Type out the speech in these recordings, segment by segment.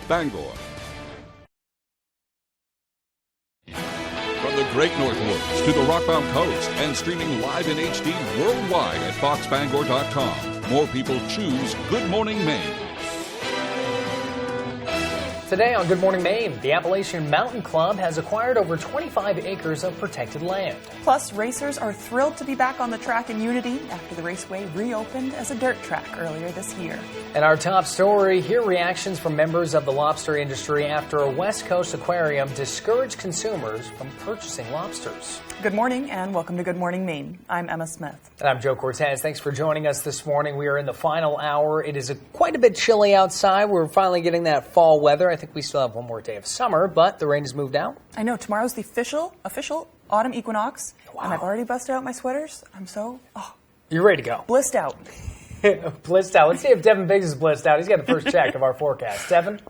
Bangor. From the Great North Woods to the Rockbound Coast and streaming live in HD worldwide at foxbangor.com. More people choose Good Morning Maine. Today on Good Morning Maine, the Appalachian Mountain Club has acquired over 25 acres of protected land. Plus, racers are thrilled to be back on the track in Unity after the raceway reopened as a dirt track earlier this year. And our top story, hear reactions from members of the lobster industry after a West Coast aquarium discouraged consumers from purchasing lobsters. Good morning and welcome to Good Morning Maine. I'm Emma Smith. And I'm Joe Cortez. Thanks for joining us this morning. We are in the final hour. It is quite a bit chilly outside. We're finally getting that fall weather. I think we still have one more day of summer, but the rain has moved out. I know. Tomorrow's the official autumn equinox. Wow. And I've already busted out my sweaters. I'm so... You're ready to go. Blissed out. Blissed out. Let's see if Devin Biggs is blissed out. He's got the first check of our forecast. Devin?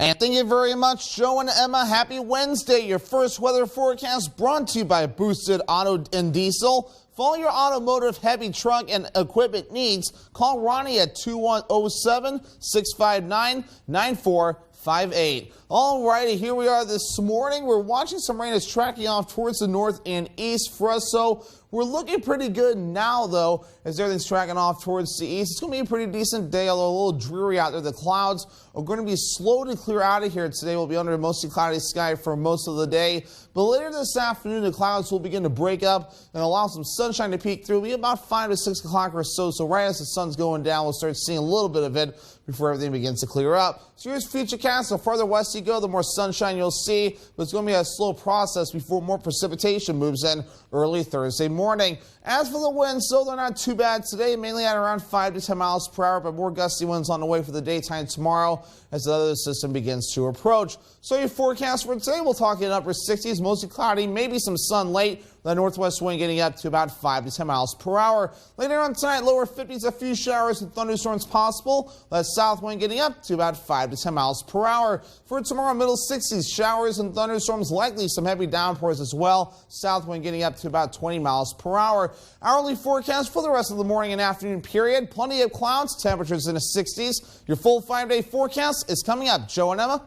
And thank you very much, Joe and Emma. Happy Wednesday. Your first weather forecast brought to you by Boosted Auto and Diesel. For all your automotive, heavy truck, and equipment needs, call Ronnie at 2107-659-9458. All righty, here we are this morning. We're watching some rain is tracking off towards the north and east for us, so we're looking pretty good now, though, as everything's tracking off towards the east. It's going to be a pretty decent day, although a little dreary out there. The clouds are going to be slow to clear out of here today. We'll be under a mostly cloudy sky for most of the day. But later this afternoon, the clouds will begin to break up and allow some sunshine to peek through. It'll be about 5 to 6 o'clock or so. So right as the sun's going down, we'll start seeing a little bit of it before everything begins to clear up. So here's future cast. The farther west you go, the more sunshine you'll see. But it's going to be a slow process before more precipitation moves in early Thursday morning. As for the winds, so they're not too bad today, mainly at around 5 to 10 miles per hour, but more gusty winds on the way for the daytime tomorrow as the other system begins to approach. So your forecast for today, we'll talk in upper 60s, mostly cloudy, maybe some sun late. The northwest wind getting up to about 5 to 10 miles per hour. Later on tonight, lower 50s, a few showers and thunderstorms possible. That south wind getting up to about 5 to 10 miles per hour. For tomorrow, middle 60s, showers and thunderstorms, likely some heavy downpours as well. South wind getting up to about 20 miles per hour. Hourly forecast for the rest of the morning and afternoon period. Plenty of clouds, temperatures in the 60s. Your full 5-day forecast is coming up. Joe and Emma.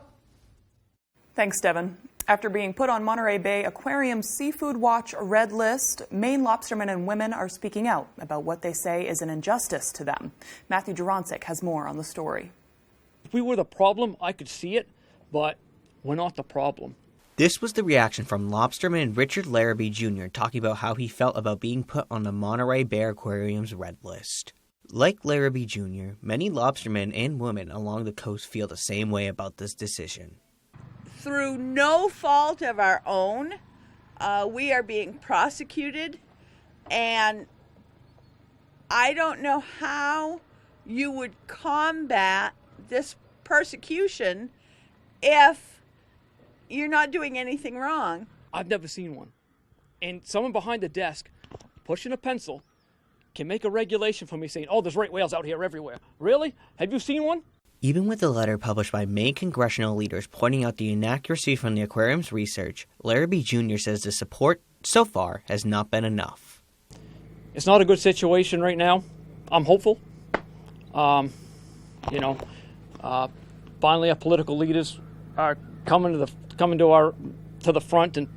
Thanks, Devin. After being put on Monterey Bay Aquarium's Seafood Watch red list, Maine lobstermen and women are speaking out about what they say is an injustice to them. Matthew Juroncic has more on the story. If we were the problem, I could see it, but we're not the problem. This was the reaction from lobsterman Richard Larrabee Jr. talking about how he felt about being put on the Monterey Bay Aquarium's red list. Like Larrabee Jr., many lobstermen and women along the coast feel the same way about this decision. Through no fault of our own, we are being prosecuted, and I don't know how you would combat this persecution if you're not doing anything wrong. I've never seen one. And someone behind the desk pushing a pencil can make a regulation for me saying, oh, there's right whales out here everywhere. Really? Have you seen one? Even with a letter published by Maine congressional leaders pointing out the inaccuracy from the aquarium's research, Larrabee Jr. says the support so far has not been enough. It's not a good situation right now. I'm hopeful. Finally our political leaders are coming to the front and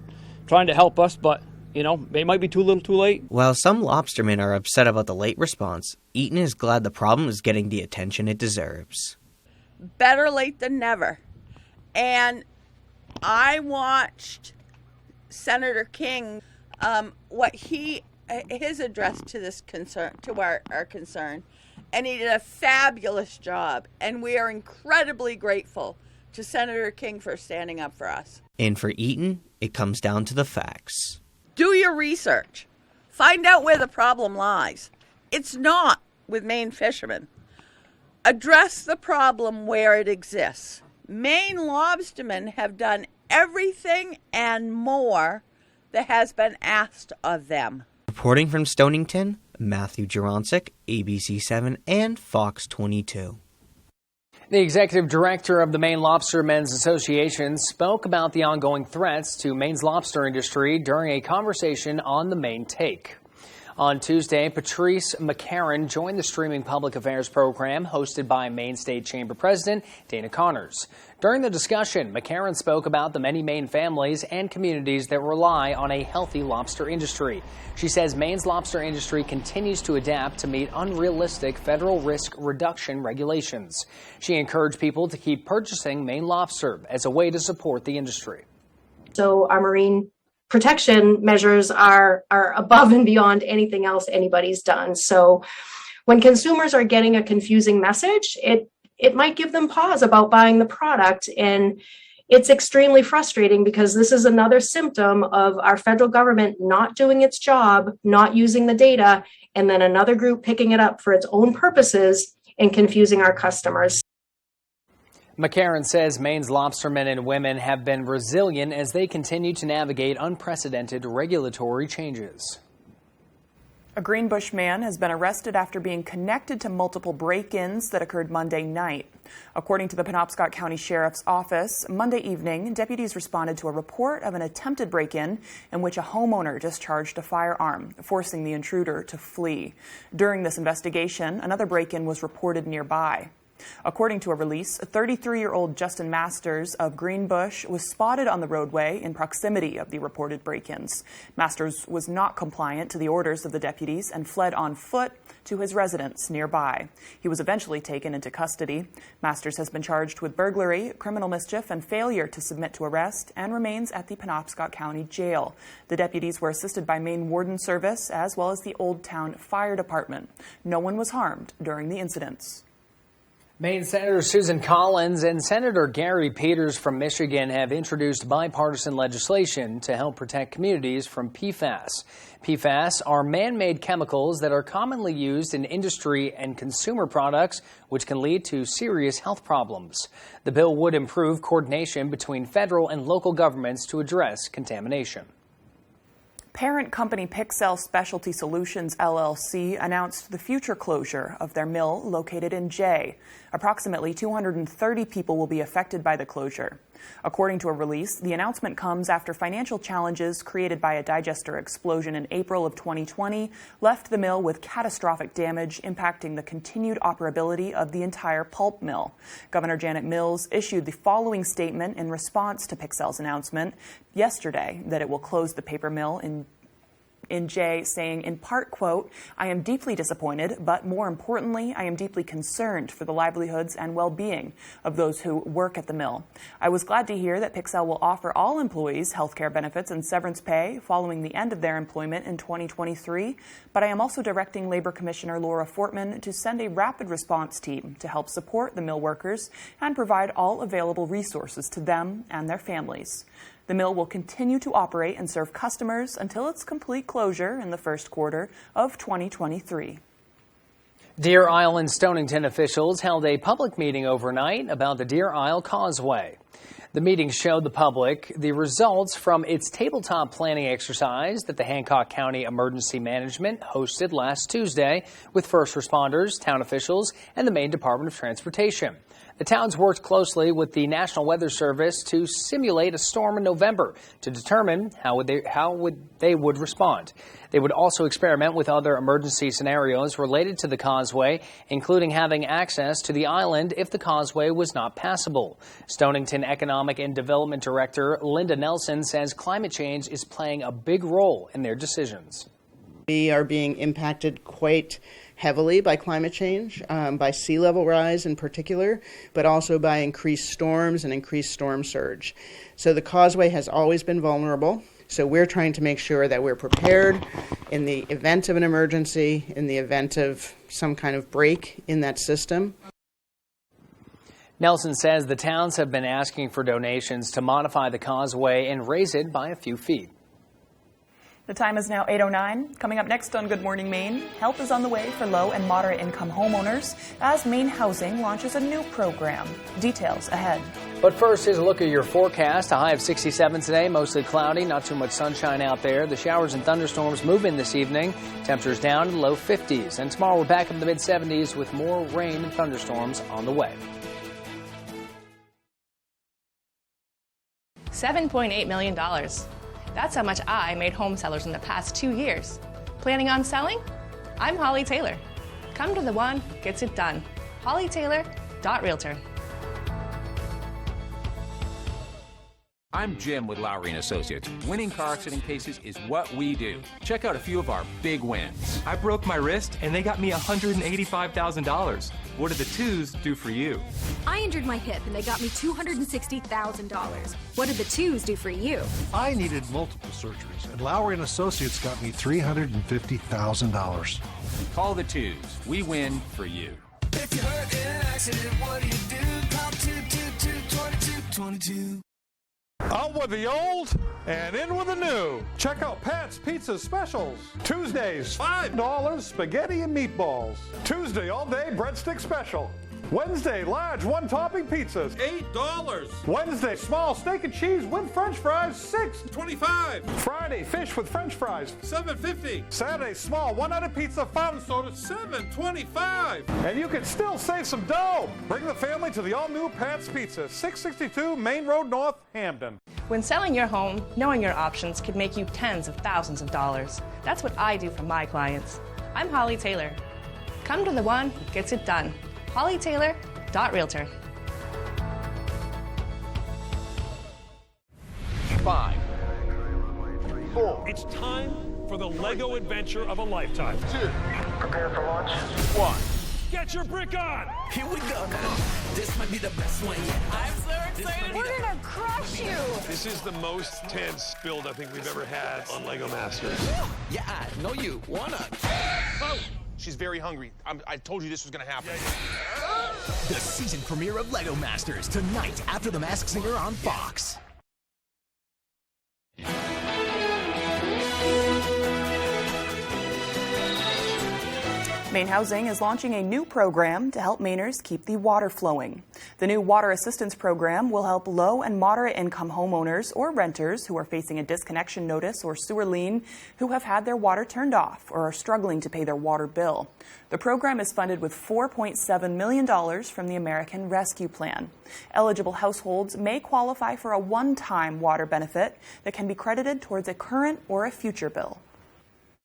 trying to help us, but they might be too little too late. While some lobstermen are upset about the late response, Eaton is glad the problem is getting the attention it deserves. Better late than never. And I watched Senator King, his address to this concern, to our concern, and he did a fabulous job. And we are incredibly grateful to Senator King for standing up for us. And for Eaton, it comes down to the facts. Do your research. Find out where the problem lies. It's not with Maine fishermen. Address the problem where it exists. Maine lobstermen have done everything and more that has been asked of them. Reporting from Stonington, Matthew Juroncic, ABC7 and Fox 22. The executive director of the Maine Lobstermen's Association spoke about the ongoing threats to Maine's lobster industry during a conversation on the Maine Take. On Tuesday, Patrice McCarron joined the streaming public affairs program hosted by Maine State Chamber President Dana Connors. During the discussion, McCarron spoke about the many Maine families and communities that rely on a healthy lobster industry. She says Maine's lobster industry continues to adapt to meet unrealistic federal risk reduction regulations. She encouraged people to keep purchasing Maine lobster as a way to support the industry. So our marine protection measures are above and beyond anything else anybody's done. So when consumers are getting a confusing message, it might give them pause about buying the product. And it's extremely frustrating because this is another symptom of our federal government not doing its job, not using the data, and then another group picking it up for its own purposes and confusing our customers. McCarron says Maine's lobstermen and women have been resilient as they continue to navigate unprecedented regulatory changes. A Greenbush man has been arrested after being connected to multiple break-ins that occurred Monday night. According to the Penobscot County Sheriff's Office, Monday evening, deputies responded to a report of an attempted break-in in which a homeowner discharged a firearm, forcing the intruder to flee. During this investigation, another break-in was reported nearby. According to a release, 33-year-old Justin Masters of Greenbush was spotted on the roadway in proximity of the reported break-ins. Masters was not compliant to the orders of the deputies and fled on foot to his residence nearby. He was eventually taken into custody. Masters has been charged with burglary, criminal mischief, and failure to submit to arrest and remains at the Penobscot County Jail. The deputies were assisted by Maine Warden Service as well as the Old Town Fire Department. No one was harmed during the incidents. Maine Senator Susan Collins and Senator Gary Peters from Michigan have introduced bipartisan legislation to help protect communities from PFAS. PFAS are man-made chemicals that are commonly used in industry and consumer products, which can lead to serious health problems. The bill would improve coordination between federal and local governments to address contamination. Parent company Pixel Specialty Solutions, LLC, announced the future closure of their mill located in Jay. Approximately 230 people will be affected by the closure. According to a release, the announcement comes after financial challenges created by a digester explosion in April of 2020 left the mill with catastrophic damage, impacting the continued operability of the entire pulp mill. Governor Janet Mills issued the following statement in response to Pixel's announcement yesterday that it will close the paper mill in Jay, saying in part, quote, "I am deeply disappointed, but more importantly, I am deeply concerned for the livelihoods and well-being of those who work at the mill. I was glad to hear that Pixel will offer all employees health care benefits and severance pay following the end of their employment in 2023, but I am also directing Labor Commissioner Laura Fortman to send a rapid response team to help support the mill workers and provide all available resources to them and their families. The mill will continue to operate and serve customers until its complete closure in the first quarter of 2023. Deer Isle and Stonington officials held a public meeting overnight about the Deer Isle Causeway. The meeting showed the public the results from its tabletop planning exercise that the Hancock County Emergency Management hosted last Tuesday with first responders, town officials, and the Maine Department of Transportation. The towns worked closely with the National Weather Service to simulate a storm in November to determine how they would respond. They would also experiment with other emergency scenarios related to the causeway, including having access to the island if the causeway was not passable. Stonington Economic and Development Director Linda Nelson says climate change is playing a big role in their decisions. We are being impacted quite heavily by climate change, by sea level rise in particular, but also by increased storms and increased storm surge. So the causeway has always been vulnerable. So we're trying to make sure that we're prepared in the event of an emergency, in the event of some kind of break in that system. Nelson says the towns have been asking for donations to modify the causeway and raise it by a few feet. The time is now 8:09. Coming up next on Good Morning Maine, help is on the way for low and moderate income homeowners as Maine Housing launches a new program. Details ahead. But first, here's a look at your forecast. A high of 67 today, mostly cloudy, not too much sunshine out there. The showers and thunderstorms move in this evening. Temperatures down to low 50s. And tomorrow we're back in the mid-70s with more rain and thunderstorms on the way. $7.8 million. That's how much I made home sellers in the past 2 years. Planning on selling? I'm Holly Taylor. Come to the one who gets it done. HollyTaylor.Realtor. I'm Jim with Lowry & Associates. Winning car accident cases is what we do. Check out a few of our big wins. I broke my wrist and they got me $185,000. What did the twos do for you? I injured my hip and they got me $260,000. What did the twos do for you? I needed multiple surgeries and Lowry & Associates got me $350,000. Call the twos. We win for you. If you're hurt in an accident, what do? Call 222-2222. Out with the old and in with the new. Check out Pat's Pizza Specials. Tuesdays, $5 spaghetti and meatballs. Tuesday, all day breadstick special. Wednesday, large one-topping pizzas, $8. Wednesday, small steak and cheese with french fries, $6.25. Friday, fish with french fries, $7.50. Saturday, small one-headed pizza, fountain soda, $7.25. And you can still save some dough. Bring the family to the all-new Pat's Pizza, 662 Main Road North, Hamden. When selling your home, knowing your options could make you tens of thousands of dollars. That's what I do for my clients. I'm Holly Taylor. Come to the one who gets it done. HollyTaylor.Realtor. 5, 4. It's time for the Lego adventure of a lifetime. 2. Prepare for launch. 1. Get your brick on! Here we go now. This might be the best one yet. I'm so excited. We're gonna crush you. This is the most tense build I think we've ever had on Lego Masters. Yeah, I know you wanna. Oh, she's very hungry. I told you this was gonna happen. The season premiere of Lego Masters tonight after The Masked Singer on Fox. Maine Housing is launching a new program to help Mainers keep the water flowing. The new Water Assistance Program will help low and moderate income homeowners or renters who are facing a disconnection notice or sewer lien who have had their water turned off or are struggling to pay their water bill. The program is funded with $4.7 million from the American Rescue Plan. Eligible households may qualify for a one-time water benefit that can be credited towards a current or a future bill.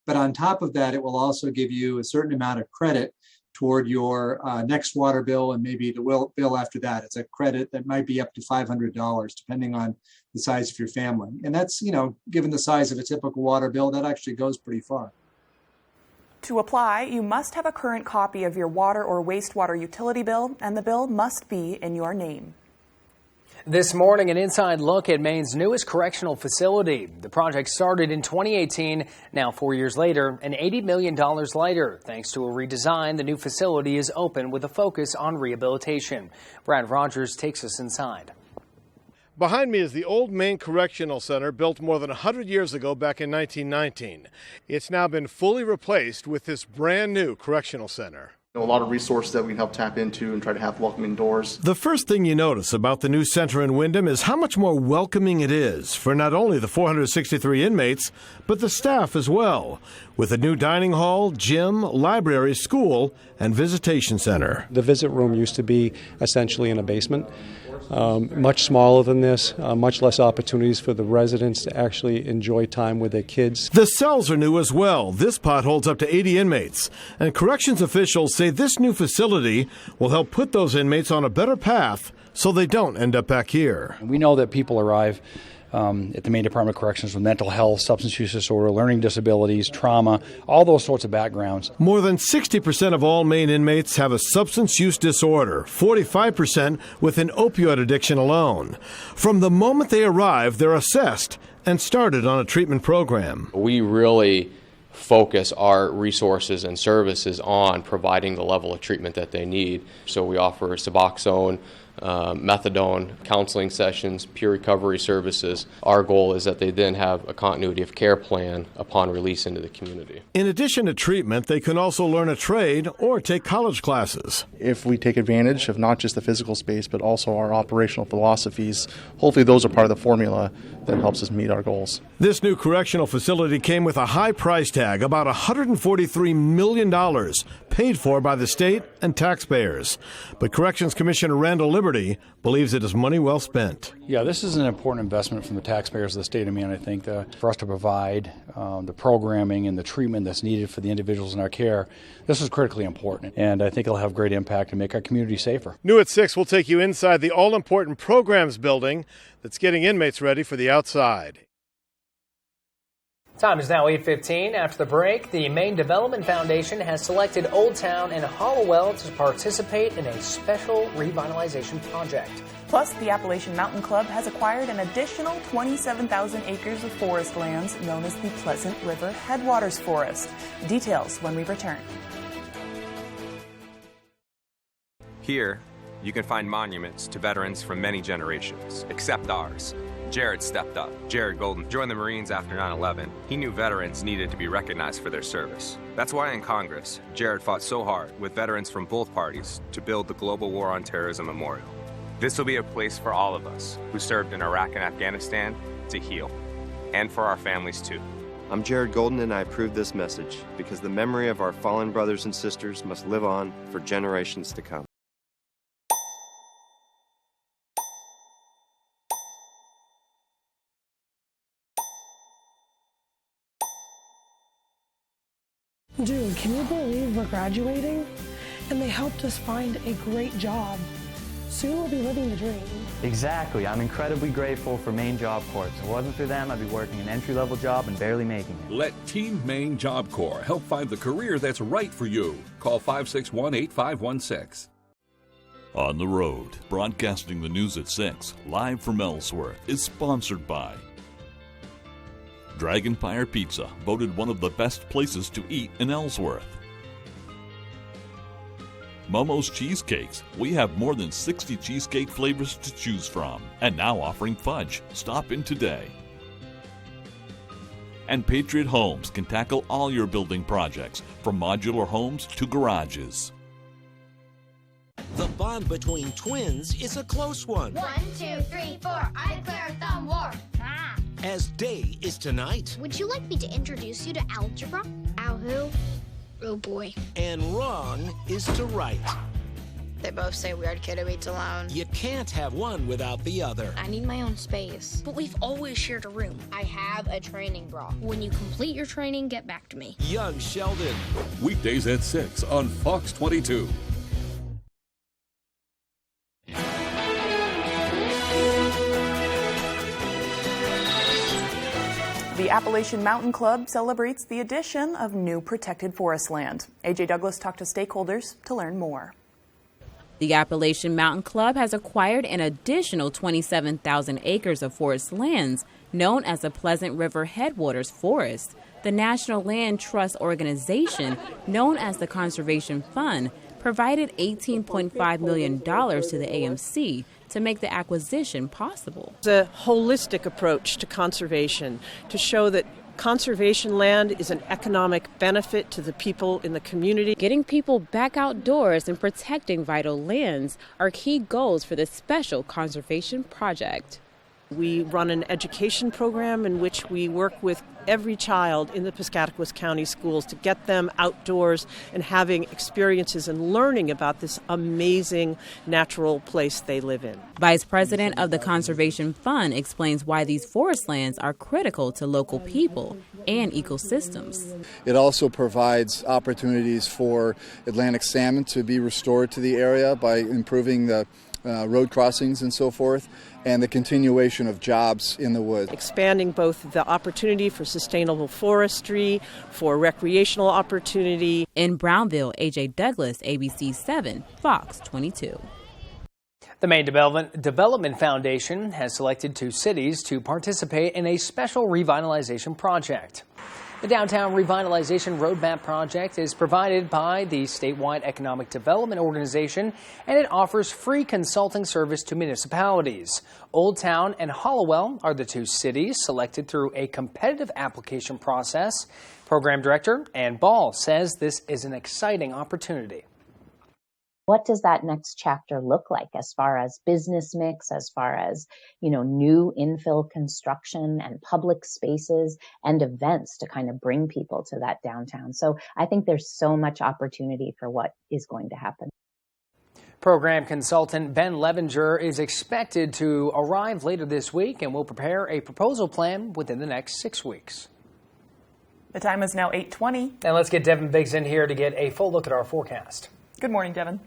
But on top of that, it will also give you a certain amount of credit toward your next water bill and maybe the bill after that. It's a credit that might be up to $500, depending on the size of your family. And that's, given the size of a typical water bill, that actually goes pretty far. To apply, you must have a current copy of your water or wastewater utility bill, and the bill must be in your name. This morning, an inside look at Maine's newest correctional facility. The project started in 2018. Now, 4 years later, and $80 million later. Thanks to a redesign, the new facility is open with a focus on rehabilitation. Brad Rogers takes us inside. Behind me is the old Maine Correctional Center, built more than 100 years ago back in 1919. It's now been fully replaced with this brand new correctional center. A lot of resources that we can help tap into and try to have welcoming doors. The first thing you notice about the new center in Windham is how much more welcoming it is for not only the 463 inmates, but the staff as well, with a new dining hall, gym, library, school, and visitation center. The visit room used to be essentially in a basement. Much smaller than this, much less opportunities for the residents to actually enjoy time with their kids. The cells are new as well. This pod holds up to 80 inmates, and corrections officials say this new facility will help put those inmates on a better path so they don't end up back here. We know that people arrive at the Maine Department of Corrections with mental health, substance use disorder, learning disabilities, trauma, all those sorts of backgrounds. More than 60% of all Maine inmates have a substance use disorder, 45% with an opioid addiction alone. From the moment they arrive, they're assessed and started on a treatment program. We really focus our resources and services on providing the level of treatment that they need. So we offer Suboxone, methadone, counseling sessions, peer recovery services. Our goal is that they then have a continuity of care plan upon release into the community. In addition to treatment, they can also learn a trade or take college classes. If we take advantage of not just the physical space, but also our operational philosophies, hopefully those are part of the formula that helps us meet our goals. This new correctional facility came with a high price tag, about $143 million, paid for by the state and taxpayers. But Corrections Commissioner Randall Liberty Liberty believes it is money well spent. Yeah, this is an important investment from the taxpayers of the state of Maine, I think, for us to provide the programming and the treatment that's needed for the individuals in our care. This is critically important, and I think it'll have great impact and make our community safer. New at 6 will take you inside the all-important programs building that's getting inmates ready for the outside. Time is now 8:15. After the break, the Maine Development Foundation has selected Old Town and Hollowell to participate in a special revitalization project. Plus, the Appalachian Mountain Club has acquired an additional 27,000 acres of forest lands known as the Pleasant River Headwaters Forest. Details when we return. Here, you can find monuments to veterans from many generations, except ours. Jared stepped up. Jared Golden joined the Marines after 9/11. He knew veterans needed to be recognized for their service. That's why in Congress, Jared fought so hard with veterans from both parties to build the Global War on Terrorism Memorial. This will be a place for all of us who served in Iraq and Afghanistan to heal, and for our families too. I'm Jared Golden, and I approve this message because the memory of our fallen brothers and sisters must live on for generations to come. Dude, can you believe we're graduating? And they helped us find a great job. Soon we'll be living the dream. Exactly. I'm incredibly grateful for Maine Job Corps. If it wasn't for them, I'd be working an entry-level job and barely making it. Let Team Maine Job Corps help find the career that's right for you. Call 561-8516. On the Road, broadcasting the news at 6, live from Ellsworth, is sponsored by Dragon Fire Pizza, voted one of the best places to eat in Ellsworth. Momo's Cheesecakes. We have more than 60 cheesecake flavors to choose from, and now offering fudge. Stop in today. And Patriot Homes can tackle all your building projects, from modular homes to garages. The bond between twins is a close one. 1, 2, 3, 4. I declare a thumb war. As day is tonight. Would you like me to introduce you to algebra? Ow who? Oh boy. And wrong is to right. They both say weird kid who eats alone. You can't have one without the other. I need my own space. But we've always shared a room. I have a training bra. When you complete your training, get back to me. Young Sheldon. Weekdays at 6 on Fox 22. The Appalachian Mountain Club celebrates the addition of new protected forest land. AJ Douglas talked to stakeholders to learn more. The Appalachian Mountain Club has acquired an additional 27,000 acres of forest lands known as the Pleasant River Headwaters Forest. The National Land Trust Organization, known as the Conservation Fund, provided $18.5 million to the AMC to make the acquisition possible. It's a holistic approach to conservation to show that conservation land is an economic benefit to the people in the community. Getting people back outdoors and protecting vital lands are key goals for this special conservation project. We run an education program in which we work with every child in the Piscataquis County schools to get them outdoors and having experiences and learning about this amazing natural place they live in. Vice President of the Conservation Fund explains why these forest lands are critical to local people and ecosystems. It also provides opportunities for Atlantic salmon to be restored to the area by improving the road crossings and so forth, and the continuation of jobs in the woods. Expanding both the opportunity for sustainable forestry, for recreational opportunity. In Brownville, AJ Douglas, ABC 7, Fox 22. The Maine Development Foundation has selected 2 cities to participate in a special revitalization project. The Downtown Revitalization Roadmap Project is provided by the statewide Economic Development Organization, and it offers free consulting service to municipalities. Old Town and Hollowell are the 2 cities selected through a competitive application process. Program Director Ann Ball says this is an exciting opportunity. What does that next chapter look like as far as business mix, as far as, new infill construction and public spaces and events to kind of bring people to that downtown? So I think there's so much opportunity for what is going to happen. Program consultant Ben Levinger is expected to arrive later this week and will prepare a proposal plan within the next 6 weeks. The time is now 8:20. And let's get Devin Biggs in here to get a full look at our forecast. Good morning, Devin.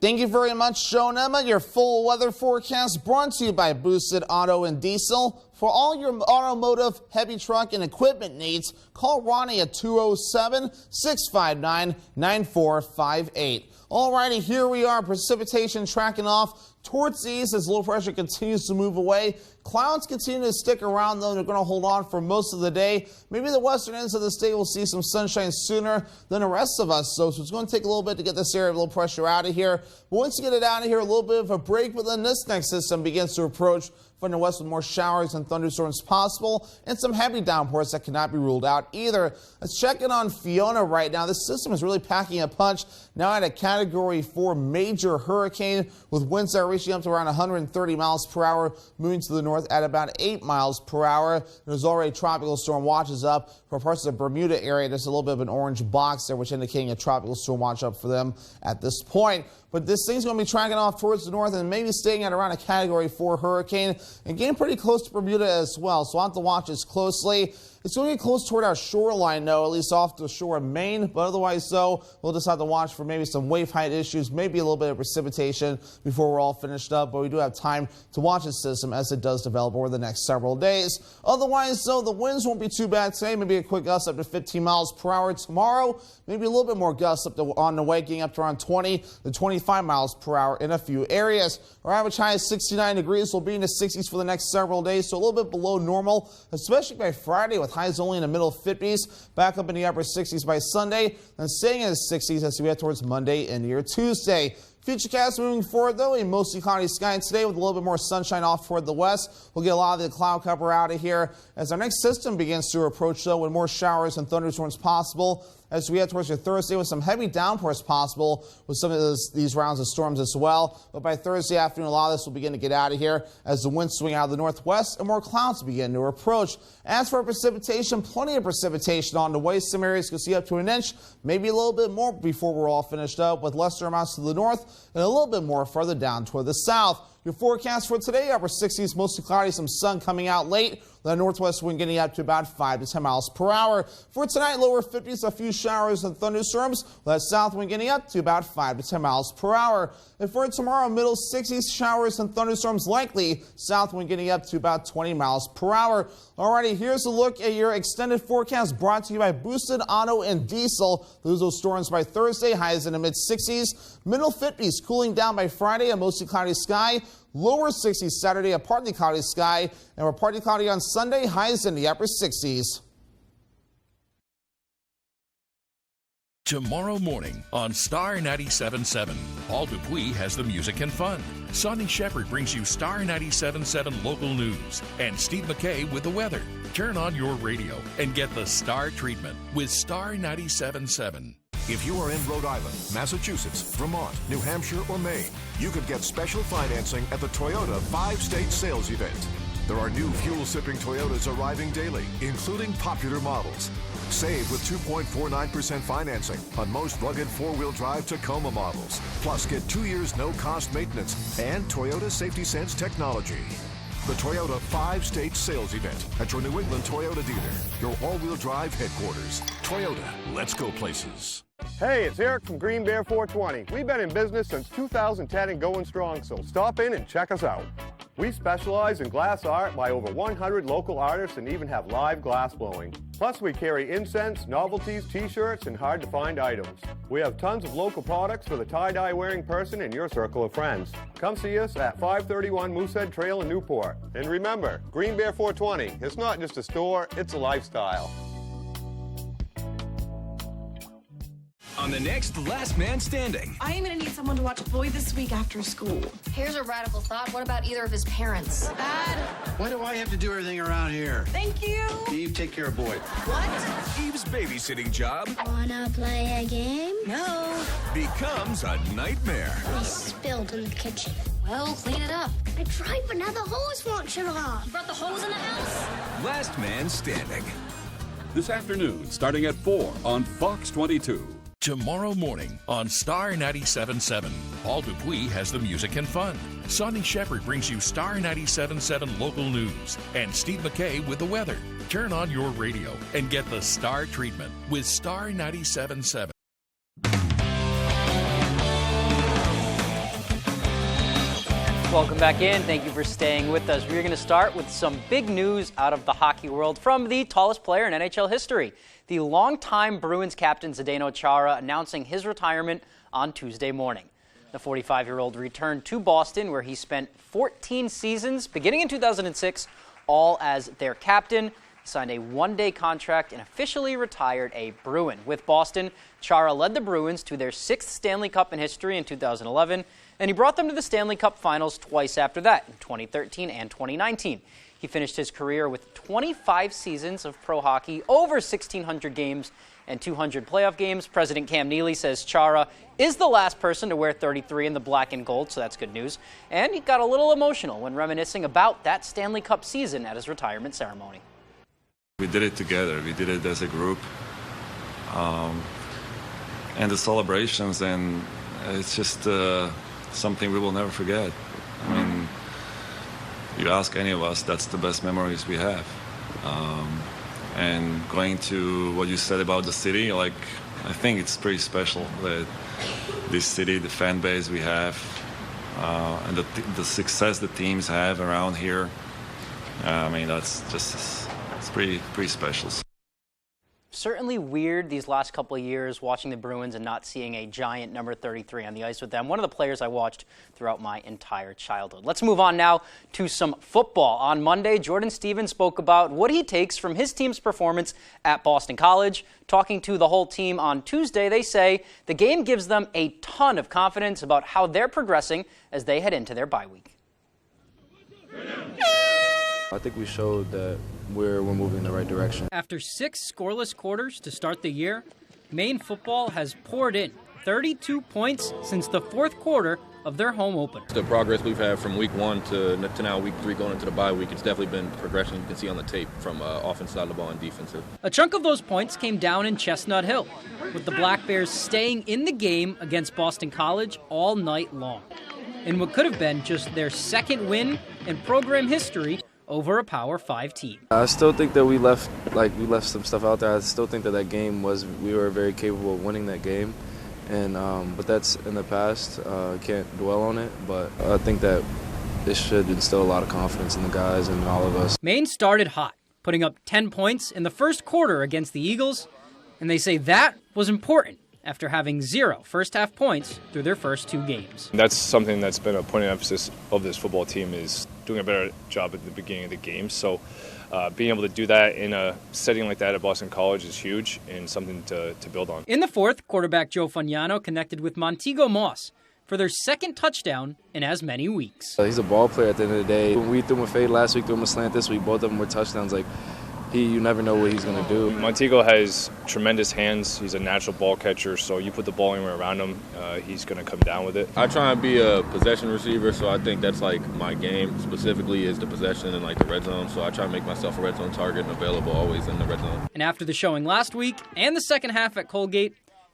Thank you very much, Joe and Emma. Your full weather forecast brought to you by Boosted Auto and Diesel. For all your automotive, heavy truck, and equipment needs, call Ronnie at 207-659-9458. Alrighty, here we are. Precipitation tracking off towards the east as low pressure continues to move away. Clouds continue to stick around, though. They're going to hold on for most of the day. Maybe the western ends of the state will see some sunshine sooner than the rest of us. So it's going to take a little bit to get this area of low pressure out of here. But once you get it out of here, a little bit of a break, but then this next system begins to approach from the west with more showers and thunderstorms possible and some heavy downpours that cannot be ruled out either. Let's check in on Fiona right now. This system is really packing a punch now at a Category 4 major hurricane with winds that are reaching up to around 130 miles per hour, moving to the north at about 8 miles per hour. There's already tropical storm watches up for parts of the Bermuda area. There's a little bit of an orange box there, which indicating a tropical storm watch up for them at this point. But this thing's going to be tracking off towards the north and maybe staying at around a Category 4 hurricane and getting pretty close to Bermuda as well. So I'll have to watch this closely. It's going to get close toward our shoreline, though, at least off the shore of Maine. But otherwise, so we'll just have to watch for maybe some wave height issues, maybe a little bit of precipitation before we're all finished up. But we do have time to watch this system as it does develop over the next several days. Otherwise, though, the winds won't be too bad today. Maybe a quick gust up to 15 miles per hour tomorrow. Maybe a little bit more gusts up to, on the way, getting up to around 20 to 25 miles per hour in a few areas. Our average high is 69 degrees. We'll be in the 60s for the next several days, so a little bit below normal, especially by Friday with highs only in the middle 50s, back up in the upper 60s by Sunday, then staying in the 60s as we head towards Monday and near Tuesday. Futurecast moving forward, though, a mostly cloudy sky today with a little bit more sunshine off toward the west. We'll get a lot of the cloud cover out of here as our next system begins to approach, though, with more showers and thunderstorms possible as we head towards your Thursday with some heavy downpours possible with some of these rounds of storms as well. But by Thursday afternoon, a lot of this will begin to get out of here as the winds swing out of the northwest and more clouds begin to approach. As for precipitation, plenty of precipitation on the way. Some areas can see up to an inch, maybe a little bit more before we're all finished up, with lesser amounts to the north and a little bit more further down toward the south. Your forecast for today, upper 60s, mostly cloudy, some sun coming out late. The northwest wind getting up to about 5 to 10 miles per hour. For tonight, lower 50s, a few showers and thunderstorms. That south wind getting up to about 5 to 10 miles per hour. And for tomorrow, middle 60s, showers and thunderstorms likely. South wind getting up to about 20 miles per hour. Alrighty, here's a look at your extended forecast brought to you by Boosted Auto and Diesel. Lose those storms by Thursday, highs in the mid 60s. Middle 50s, cooling down by Friday, a mostly cloudy sky. Lower 60s Saturday, a partly cloudy sky. And we're partly cloudy on Sunday, highs in the upper 60s. Tomorrow morning on Star 97.7, Paul Dupuis has the music and fun. Sonny Shepard brings you Star 97.7 local news. And Steve McKay with the weather. Turn on your radio and get the Star treatment with Star 97.7. If you are in Rhode Island, Massachusetts, Vermont, New Hampshire, or Maine, you could get special financing at the Toyota 5-State Sales Event. There are new fuel-sipping Toyotas arriving daily, including popular models. Save with 2.49% financing on most rugged four-wheel drive Tacoma models. Plus, get 2 years no-cost maintenance and Toyota Safety Sense technology. The Toyota 5-State Sales Event at your New England Toyota dealer, your all-wheel drive headquarters. Toyota, let's go places. Hey, it's Eric from Green Bear 420. We've been in business since 2010 and going strong, so stop in and check us out. We specialize in glass art by over 100 local artists and even have live glass blowing. Plus, we carry incense, novelties, t-shirts, and hard-to-find items. We have tons of local products for the tie-dye wearing person in your circle of friends. Come see us at 531 Moosehead Trail in Newport. And remember, Green Bear 420, it's not just a store, it's a lifestyle. On the next Last Man Standing. I am going to need someone to watch Boy this week after school. Here's a radical thought. What about either of his parents? Dad. Why do I have to do everything around here? Thank you. Eve, take care of Boy. What? Eve's babysitting job. Wanna play a game? No. Becomes a nightmare. We spilled in the kitchen. Well, clean it up. I tried, but now the hose won't shut off. You brought the hose in the house? Last Man Standing. This afternoon, starting at 4 on Fox 22. Tomorrow morning on Star 97.7. Paul Dupuis has the music and fun. Sonny Shepard brings you Star 97.7 local news. And Steve McKay with the weather. Turn on your radio and get the Star treatment with Star 97.7. Welcome back in. Thank you for staying with us. We're going to start with some big news out of the hockey world from the tallest player in NHL history. The longtime Bruins captain Zdeno Chara announcing his retirement on Tuesday morning. The 45-year-old returned to Boston, where he spent 14 seasons, beginning in 2006, all as their captain. He signed a one-day contract and officially retired a Bruin. With Boston, Chara led the Bruins to their 6th Stanley Cup in history in 2011, and he brought them to the Stanley Cup Finals twice after that, in 2013 and 2019. He finished his career with 25 seasons of pro hockey, over 1,600 games and 200 playoff games. President Cam Neely says Chara is the last person to wear 33 in the black and gold, so that's good news. And he got a little emotional when reminiscing about that Stanley Cup season at his retirement ceremony. We did it together. We did it as a group. And the celebrations, and it's just something we will never forget. I mean, you ask any of us, that's the best memories we have. And going to what you said about the city, like, I think it's pretty special that this city, the fan base we have, and the success the teams have around here, I mean, that's just, it's pretty special. Certainly weird these last couple of years watching the Bruins and not seeing a giant number 33 on the ice with them. One of the players I watched throughout my entire childhood. Let's move on now to some football. On Monday, Jordan Stevens spoke about what he takes from his team's performance at Boston College. Talking to the whole team on Tuesday, they say the game gives them a ton of confidence about how they're progressing as they head into their bye week. I think we showed that we're moving in the right direction. After 6 scoreless quarters to start the year, Maine football has poured in 32 points since the fourth quarter of their home opener. The progress we've had from week 1 to now week 3 going into the bye week, it's definitely been progression. You can see on the tape from offensive side of the ball and defensive. A chunk of those points came down in Chestnut Hill, with the Black Bears staying in the game against Boston College all night long, in what could have been just their second win in program history over a Power 5 team. I still think that we left some stuff out there. I still think that game we were very capable of winning that game, and but that's in the past. Can't dwell on it, but I think that this should instill a lot of confidence in the guys and all of us. Maine started hot, putting up 10 points in the first quarter against the Eagles, and they say that was important after having 0 first-half points through their first 2 games. That's something that's been a point of emphasis of this football team, is doing a better job at the beginning of the game. So being able to do that in a setting like that at Boston College is huge and something to build on. In the fourth, quarterback Joe Fagnano connected with Montego Moss for their second touchdown in as many weeks. He's a ball player at the end of the day. When we threw him a fade last week, threw him a slant this week, both of them were touchdowns. You never know what he's going to do. Montego has tremendous hands. He's a natural ball catcher, so you put the ball anywhere around him, he's going to come down with it. I try and be a possession receiver, so I think that's my game specifically is the possession and the red zone. So I try to make myself a red zone target and available always in the red zone. And after the showing last week and the second half at Colgate,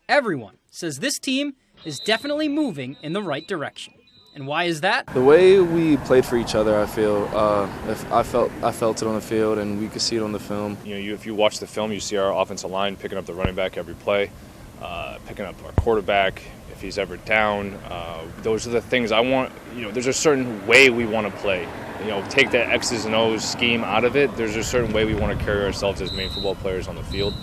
everyone says this team is definitely moving in the right direction. And why is that? The way we played for each other, I feel, I felt it on the field, and we could see it on the film. If you watch the film, you see our offensive line picking up the running back every play, picking up our quarterback if he's ever down. Those are the things I want. There's a certain way we want to play. Take that X's and O's scheme out of it. There's a certain way we want to carry ourselves as Maine football players on the field.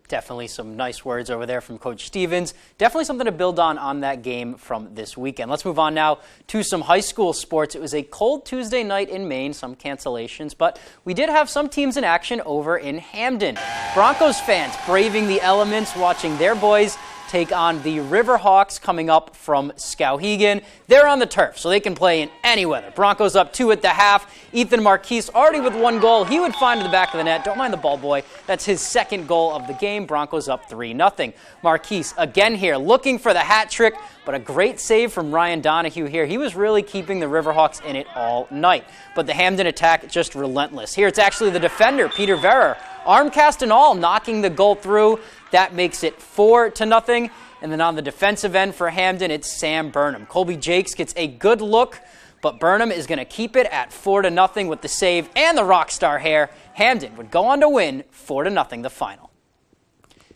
Definitely some nice words over there from Coach Stevens. Definitely something to build on that game from this weekend. Let's move on now to some high school sports. It was a cold Tuesday night in Maine, some cancellations, but we did have some teams in action over in Hamden. Broncos fans braving the elements, watching their boys take on the Riverhawks coming up from Skowhegan. They're on the turf, so they can play in any weather. Broncos up 2 at the half. Ethan Marquise already with 1 goal. He would find the back of the net. Don't mind the ball boy. That's his second goal of the game. Broncos up 3-0. Marquise again here looking for the hat trick, but a great save from Ryan Donahue here. He was really keeping the Riverhawks in it all night. But the Hamden attack just relentless. Here it's actually the defender, Peter Verer, Arm cast and all, knocking the goal through. That makes it 4-0. And then on the defensive end for Hamden, it's Sam Burnham. Colby Jakes gets a good look, but Burnham is going to keep it at 4-0 with the save and the rock star hair. Hamden would go on to win 4-0 the final.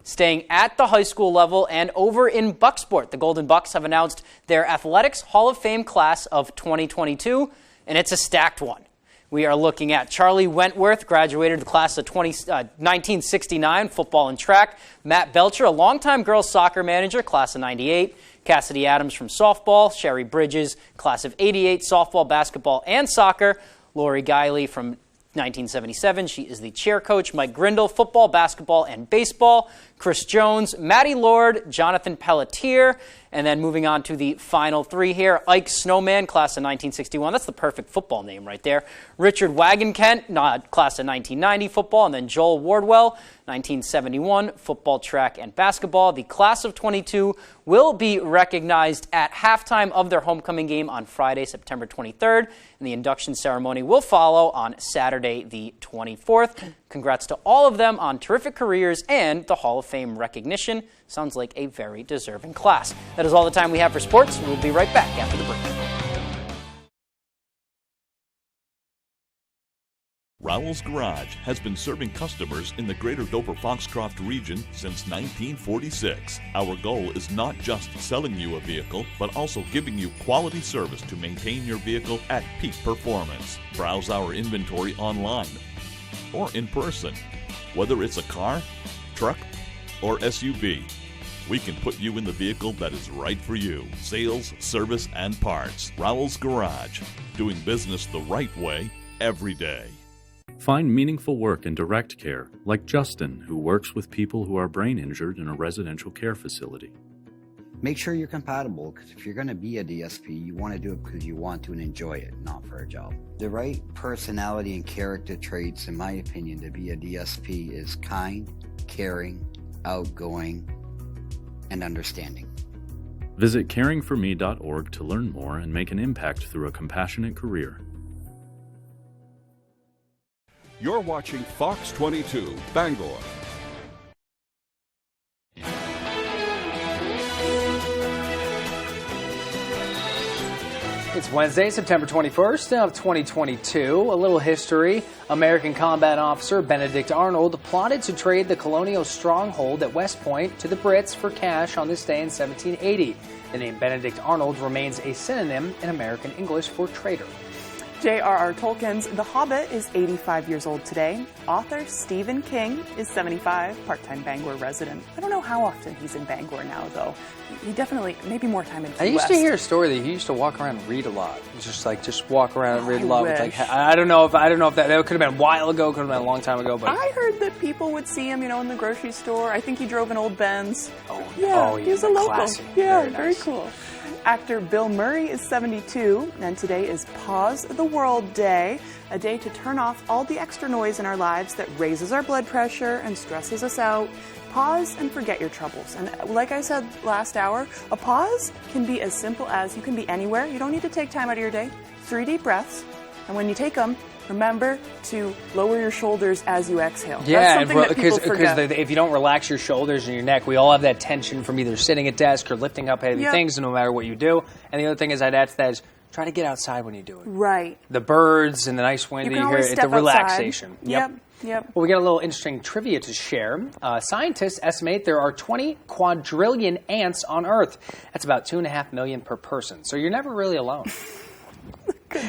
Staying at the high school level and over in Bucksport, the Golden Bucks have announced their Athletics Hall of Fame class of 2022, and it's a stacked one. We are looking at Charlie Wentworth, graduated the class of 1969, football and track. Matt Belcher, a longtime girls soccer manager, class of 98. Cassidy Adams from softball. Sherry Bridges, class of 88, softball, basketball, and soccer. Lori Guiley from 1977. She is the chair coach. Mike Grindle, football, basketball, and baseball. Chris Jones, Maddie Lord, Jonathan Pelletier. And then moving on to the final three here, Ike Snowman, class of 1961. That's the perfect football name right there. Richard Wagenkent, class of 1990, football. And then Joel Wardwell, 1971, football, track, and basketball. The class of 22 will be recognized at halftime of their homecoming game on Friday, September 23rd. And the induction ceremony will follow on Saturday, the 24th. Congrats to all of them on terrific careers and the Hall of Fame recognition. Sounds like a very deserving class. That is all the time we have for sports. We'll be right back after the break. Rowell's Garage has been serving customers in the greater Dover-Foxcroft region since 1946. Our goal is not just selling you a vehicle, but also giving you quality service to maintain your vehicle at peak performance. Browse our inventory online or in person. Whether it's a car, truck, or SUV, we can put you in the vehicle that is right for you. Sales, service, and parts. Rowell's Garage, doing business the right way every day. Find meaningful work in direct care, like Justin, who works with people who are brain injured in a residential care facility. Make sure you're compatible, because if you're going to be a DSP, you want to do it because you want to and enjoy it, not for a job. The right personality and character traits, in my opinion, to be a DSP is kind, caring, outgoing, and understanding. Visit caringforme.org to learn more and make an impact through a compassionate career. You're watching Fox 22, Bangor. It's Wednesday, September 21st of 2022. A little history. American combat officer Benedict Arnold plotted to trade the colonial stronghold at West Point to the Brits for cash on this day in 1780. The name Benedict Arnold remains a synonym in American English for traitor. J.R.R. Tolkien's The Hobbit is 85 years old today. Author Stephen King is 75, part-time Bangor resident. I don't know how often he's in Bangor now, though. He definitely, maybe more time in Key I used West. to hear a story that he used to walk around and read a lot. Just walk around and read a lot. With I don't know if that could have been a while ago, could have been a long time ago. But I heard that people would see him, in the grocery store. I think he drove an old Benz. yeah, He's a local. classy. Yeah, Very nice. cool. Actor Bill Murray is 72, and today is Pause the World Day, a day to turn off all the extra noise in our lives that raises our blood pressure and stresses us out. Pause and forget your troubles. And like I said last hour, a pause can be as simple as you can be anywhere. You don't need to take time out of your day. 3 deep breaths, and when you take them, remember to lower your shoulders as you exhale. Yeah, because if you don't relax your shoulders and your neck, we all have that tension from either sitting at desk or lifting up heavy things, no matter what you do. And the other thing is I'd add to that is try to get outside when you do it. Right. The birds and the nice wind that you hear, it's the relaxation. Yep. Well, we got a little interesting trivia to share. Scientists estimate there are 20 quadrillion ants on Earth. That's about 2.5 million per person. So you're never really alone.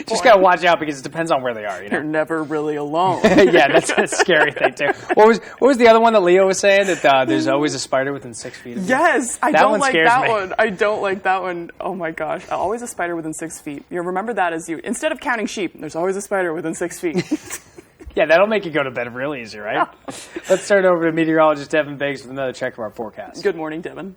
Just got to watch out because it depends on where they are. You're never really alone. Yeah, that's a scary thing, too. What was the other one that Leo was saying? That there's always a spider within 6 feet of you? Yes, I don't like that one. I don't like that one. Oh, my gosh. Always a spider within 6 feet. You remember that as you, instead of counting sheep, there's always a spider within 6 feet. Yeah, that'll make you go to bed real easy, right? Let's turn over to meteorologist Devin Biggs with another check of our forecast. Good morning, Devin.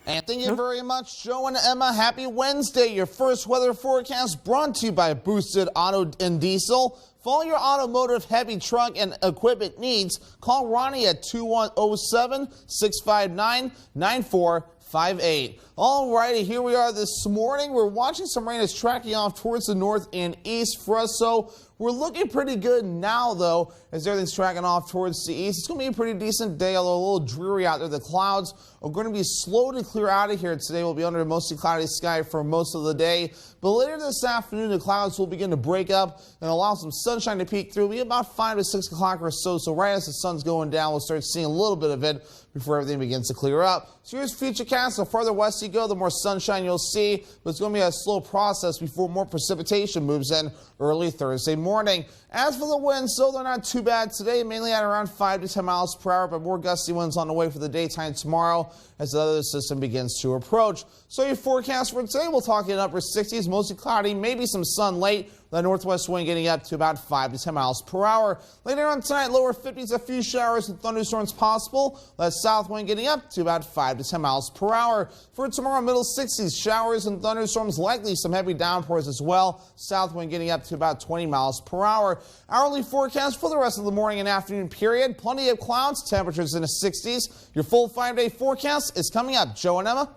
And thank you very much, Joe and Emma. Happy Wednesday. Your first weather forecast brought to you by Boosted Auto and Diesel. For all your automotive, heavy truck, and equipment needs, call Ronnie at 2107-659-9455. 5-8. All righty, here we are this morning. We're watching some rain is tracking off towards the north and east for us, so we're looking pretty good now, though, as everything's tracking off towards the east. It's going to be a pretty decent day, although a little dreary out there. The clouds are going to be slow to clear out of here today. We'll be under a mostly cloudy sky for most of the day, but later this afternoon, the clouds will begin to break up and allow some sunshine to peek through. It'll be about 5 to 6 o'clock or so, so right as the sun's going down, we'll start seeing a little bit of it before everything begins to clear up. So here's future cast. The farther west you go, the more sunshine you'll see, but it's going to be a slow process before more precipitation moves in early Thursday morning. As for the winds, so they're not too bad today, mainly at around 5 to 10 miles per hour, but more gusty winds on the way for the daytime tomorrow as the other system begins to approach. So your forecast for today, we'll talk in upper 60s, mostly cloudy, maybe some sun late. The northwest wind getting up to about 5 to 10 miles per hour. Later on tonight, lower 50s, a few showers and thunderstorms possible. That south wind getting up to about 5 to 10 miles per hour. For tomorrow, middle 60s, showers and thunderstorms, likely some heavy downpours as well. South wind getting up to about 20 miles per hour. Hourly forecast for the rest of the morning and afternoon period. Plenty of clouds, temperatures in the 60s. Your full 5-day forecast is coming up. Joe and Emma.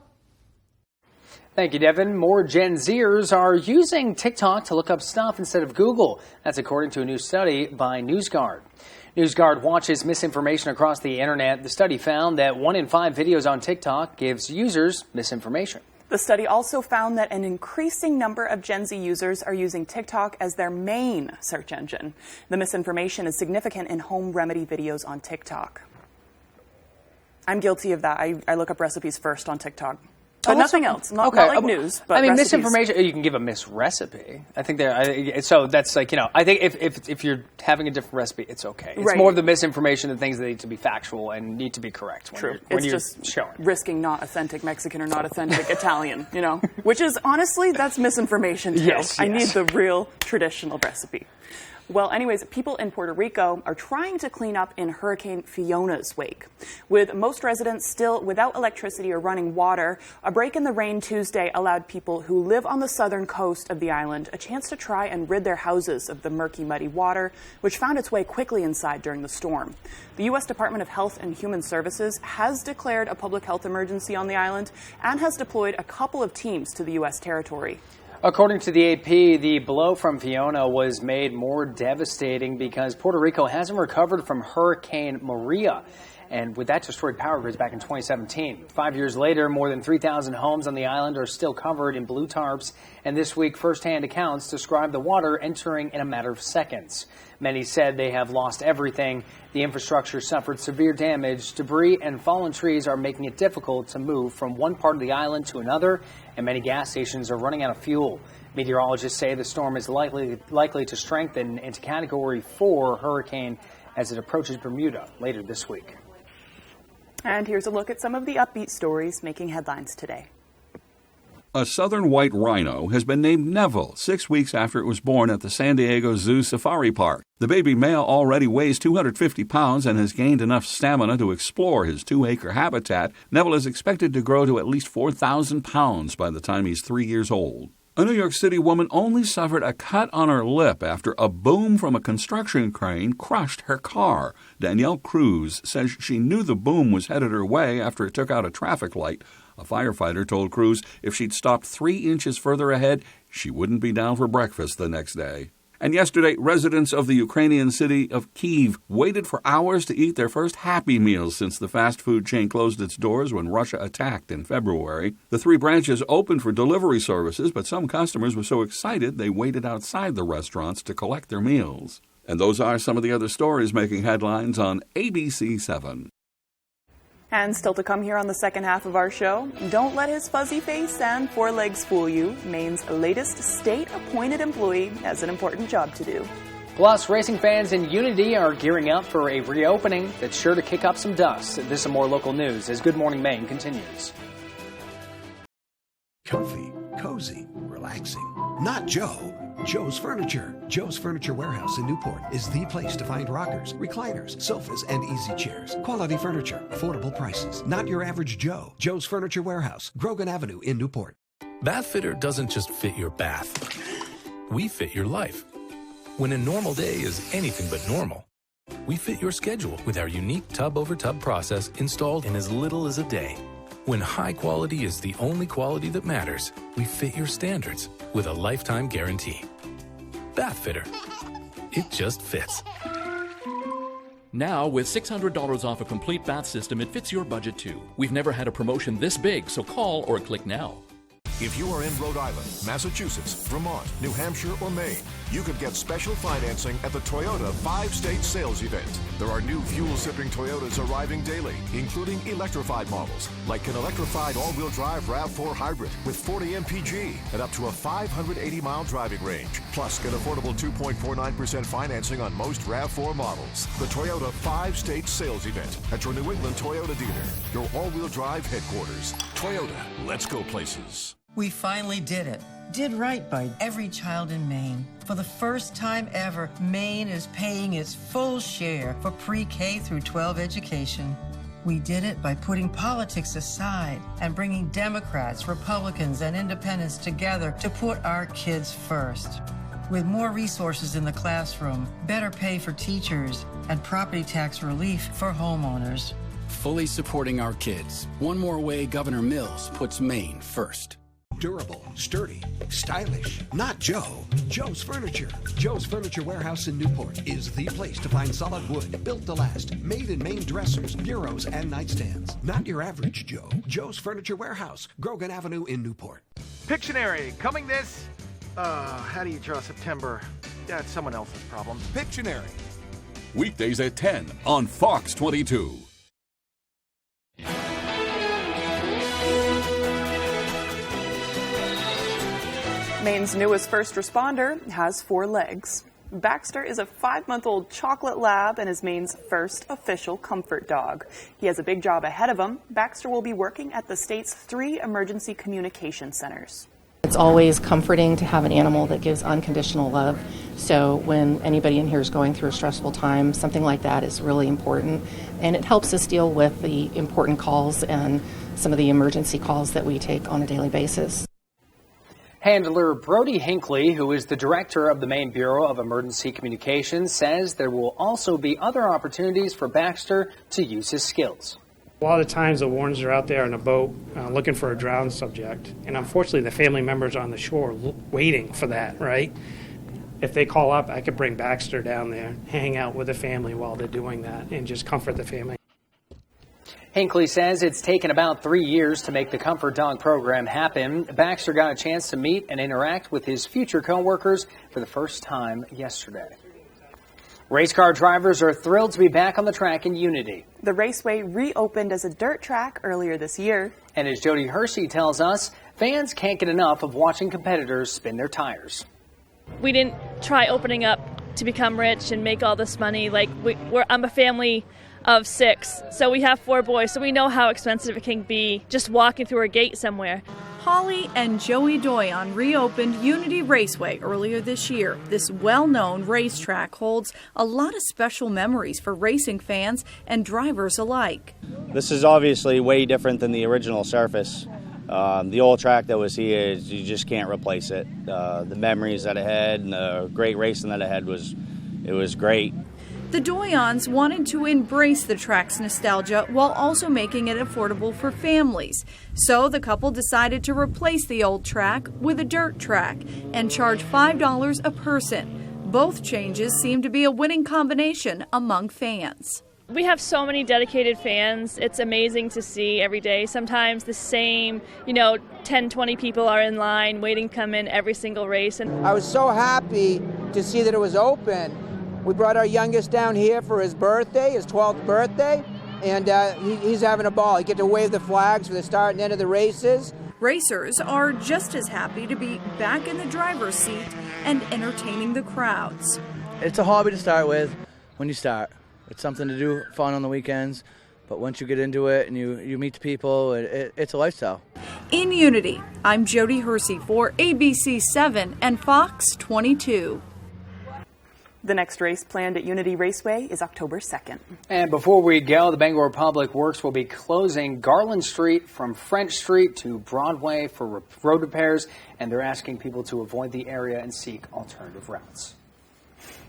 Thank you, Devin. More Gen Zers are using TikTok to look up stuff instead of Google. That's according to a new study by NewsGuard. NewsGuard watches misinformation across the internet. The study found that 1 in 5 videos on TikTok gives users misinformation. The study also found that an increasing number of Gen Z users are using TikTok as their main search engine. The misinformation is significant in home remedy videos on TikTok. I'm guilty of that. I look up recipes first on TikTok. But nothing else. Not like news, but I mean, recipes. misinformation, you can give a misrecipe. I think so that's like, I think if you're having a different recipe, it's okay. It's more of the misinformation than things that need to be factual and need to be correct when you're just showing. Risking not authentic Mexican or not authentic Italian, which is honestly, that's misinformation too. Yes. I need the real traditional recipe. Well, anyways, people in Puerto Rico are trying to clean up in Hurricane Fiona's wake. With most residents still without electricity or running water, a break in the rain Tuesday allowed people who live on the southern coast of the island a chance to try and rid their houses of the murky, muddy water, which found its way quickly inside during the storm. The U.S. Department of Health and Human Services has declared a public health emergency on the island and has deployed a couple of teams to the U.S. territory. According to the AP, the blow from Fiona was made more devastating because Puerto Rico hasn't recovered from Hurricane Maria. And with that destroyed power grids back in 2017. 5 years later, more than 3,000 homes on the island are still covered in blue tarps. And this week, firsthand accounts describe the water entering in a matter of seconds. Many said they have lost everything. The infrastructure suffered severe damage. Debris and fallen trees are making it difficult to move from one part of the island to another. And many gas stations are running out of fuel. Meteorologists say the storm is likely to strengthen into Category 4 hurricane as it approaches Bermuda later this week. And here's a look at some of the upbeat stories making headlines today. A southern white rhino has been named Neville 6 weeks after it was born at the San Diego Zoo Safari Park. The baby male already weighs 250 pounds and has gained enough stamina to explore his 2-acre habitat. Neville is expected to grow to at least 4,000 pounds by the time he's 3 years old. A New York City woman only suffered a cut on her lip after a boom from a construction crane crushed her car. Danielle Cruz says she knew the boom was headed her way after it took out a traffic light. A firefighter told Cruz if she'd stopped 3 inches further ahead, she wouldn't be down for breakfast the next day. And yesterday, residents of the Ukrainian city of Kyiv waited for hours to eat their first Happy Meals since the fast food chain closed its doors when Russia attacked in February. The 3 branches opened for delivery services, but some customers were so excited they waited outside the restaurants to collect their meals. And those are some of the other stories making headlines on ABC 7. And still to come here on the second half of our show, don't let his fuzzy face and 4 legs fool you. Maine's latest state-appointed employee has an important job to do. Plus, racing fans in Unity are gearing up for a reopening that's sure to kick up some dust. This and more local news as Good Morning Maine continues. Comfy, cozy, relaxing. Not Joe. Joe's Furniture. Joe's Furniture Warehouse in Newport is the place to find rockers, recliners, sofas, and easy chairs. Quality furniture, affordable prices. Not your average Joe. Joe's Furniture Warehouse, Grogan Avenue in Newport. Bathfitter doesn't just fit your bath. We fit your life. When a normal day is anything but normal, we fit your schedule with our unique tub-over-tub process installed in as little as a day. When high quality is the only quality that matters, we fit your standards with a lifetime guarantee. Bath Fitter. It just fits. Now, with $600 off a complete bath system, it fits your budget too. We've never had a promotion this big, so call or click now. If you are in Rhode Island, Massachusetts, Vermont, New Hampshire, or Maine, you could get special financing at the Toyota 5-State Sales Event. There are new fuel-sipping Toyotas arriving daily, including electrified models, like an electrified all-wheel drive RAV4 hybrid with 40 mpg and up to a 580-mile driving range. Plus, get affordable 2.49% financing on most RAV4 models. The Toyota 5-State Sales Event at your New England Toyota dealer, your all-wheel drive headquarters. Toyota, let's go places. We finally did it. Did right by every child in Maine. For the first time ever, Maine is paying its full share for pre-K through 12 education. We did it by putting politics aside and bringing Democrats, Republicans, and independents together to put our kids first. With more resources in the classroom, better pay for teachers, and property tax relief for homeowners. Fully supporting our kids. One more way Governor Mills puts Maine first. Durable, sturdy, stylish. Not Joe. Joe's Furniture. Joe's Furniture Warehouse in Newport is the place to find solid wood, built to last, made in Maine dressers, bureaus, and nightstands. Not your average Joe. Joe's Furniture Warehouse, Grogan Avenue in Newport. Pictionary, coming this... how do you draw September? That's someone else's problem. Pictionary. Weekdays at 10 on Fox 22. Maine's newest first responder has 4 legs. Baxter is a 5-month-old chocolate lab and is Maine's first official comfort dog. He has a big job ahead of him. Baxter will be working at the state's 3 emergency communication centers. It's always comforting to have an animal that gives unconditional love. So when anybody in here is going through a stressful time, something like that is really important. And it helps us deal with the important calls and some of the emergency calls that we take on a daily basis. Handler Brody Hinckley, who is the director of the Maine Bureau of Emergency Communications, says there will also be other opportunities for Baxter to use his skills. A lot of times the warrants are out there on a boat looking for a drowned subject, and unfortunately the family members on the shore waiting for that, right? If they call up, I could bring Baxter down there, hang out with the family while they're doing that, and just comfort the family. Hinckley says it's taken about 3 years to make the Comfort Dog program happen. Baxter got a chance to meet and interact with his future co-workers for the first time yesterday. Race car drivers are thrilled to be back on the track in Unity. The raceway reopened as a dirt track earlier this year. And as Jody Hersey tells us, fans can't get enough of watching competitors spin their tires. We didn't try opening up to become rich and make all this money. I'm a family of 6, so we have 4 boys, so we know how expensive it can be just walking through a gate somewhere. Holly and Joey Doyon reopened Unity Raceway earlier this year. This well-known racetrack holds a lot of special memories for racing fans and drivers alike. This is obviously way different than the original surface. The old track that was here, you just can't replace it. The memories that it had and the great racing that it had was great. The Doyons wanted to embrace the track's nostalgia while also making it affordable for families. So the couple decided to replace the old track with a dirt track and charge $5 a person. Both changes seem to be a winning combination among fans. We have so many dedicated fans. It's amazing to see every day. Sometimes the same, 10, 20 people are in line waiting to come in every single race. And I was so happy to see that it was open. We brought our youngest down here for his birthday, his 12th birthday, and he's having a ball. He gets to wave the flags for the start and end of the races. Racers are just as happy to be back in the driver's seat and entertaining the crowds. It's a hobby to start with when you start. It's something to do, fun on the weekends, but once you get into it and you meet the people, it's a lifestyle. In Unity, I'm Jody Hersey for ABC 7 and Fox 22. The next race planned at Unity Raceway is October 2nd. And before we go, the Bangor Public Works will be closing Garland Street from French Street to Broadway for road repairs, and they're asking people to avoid the area and seek alternative routes.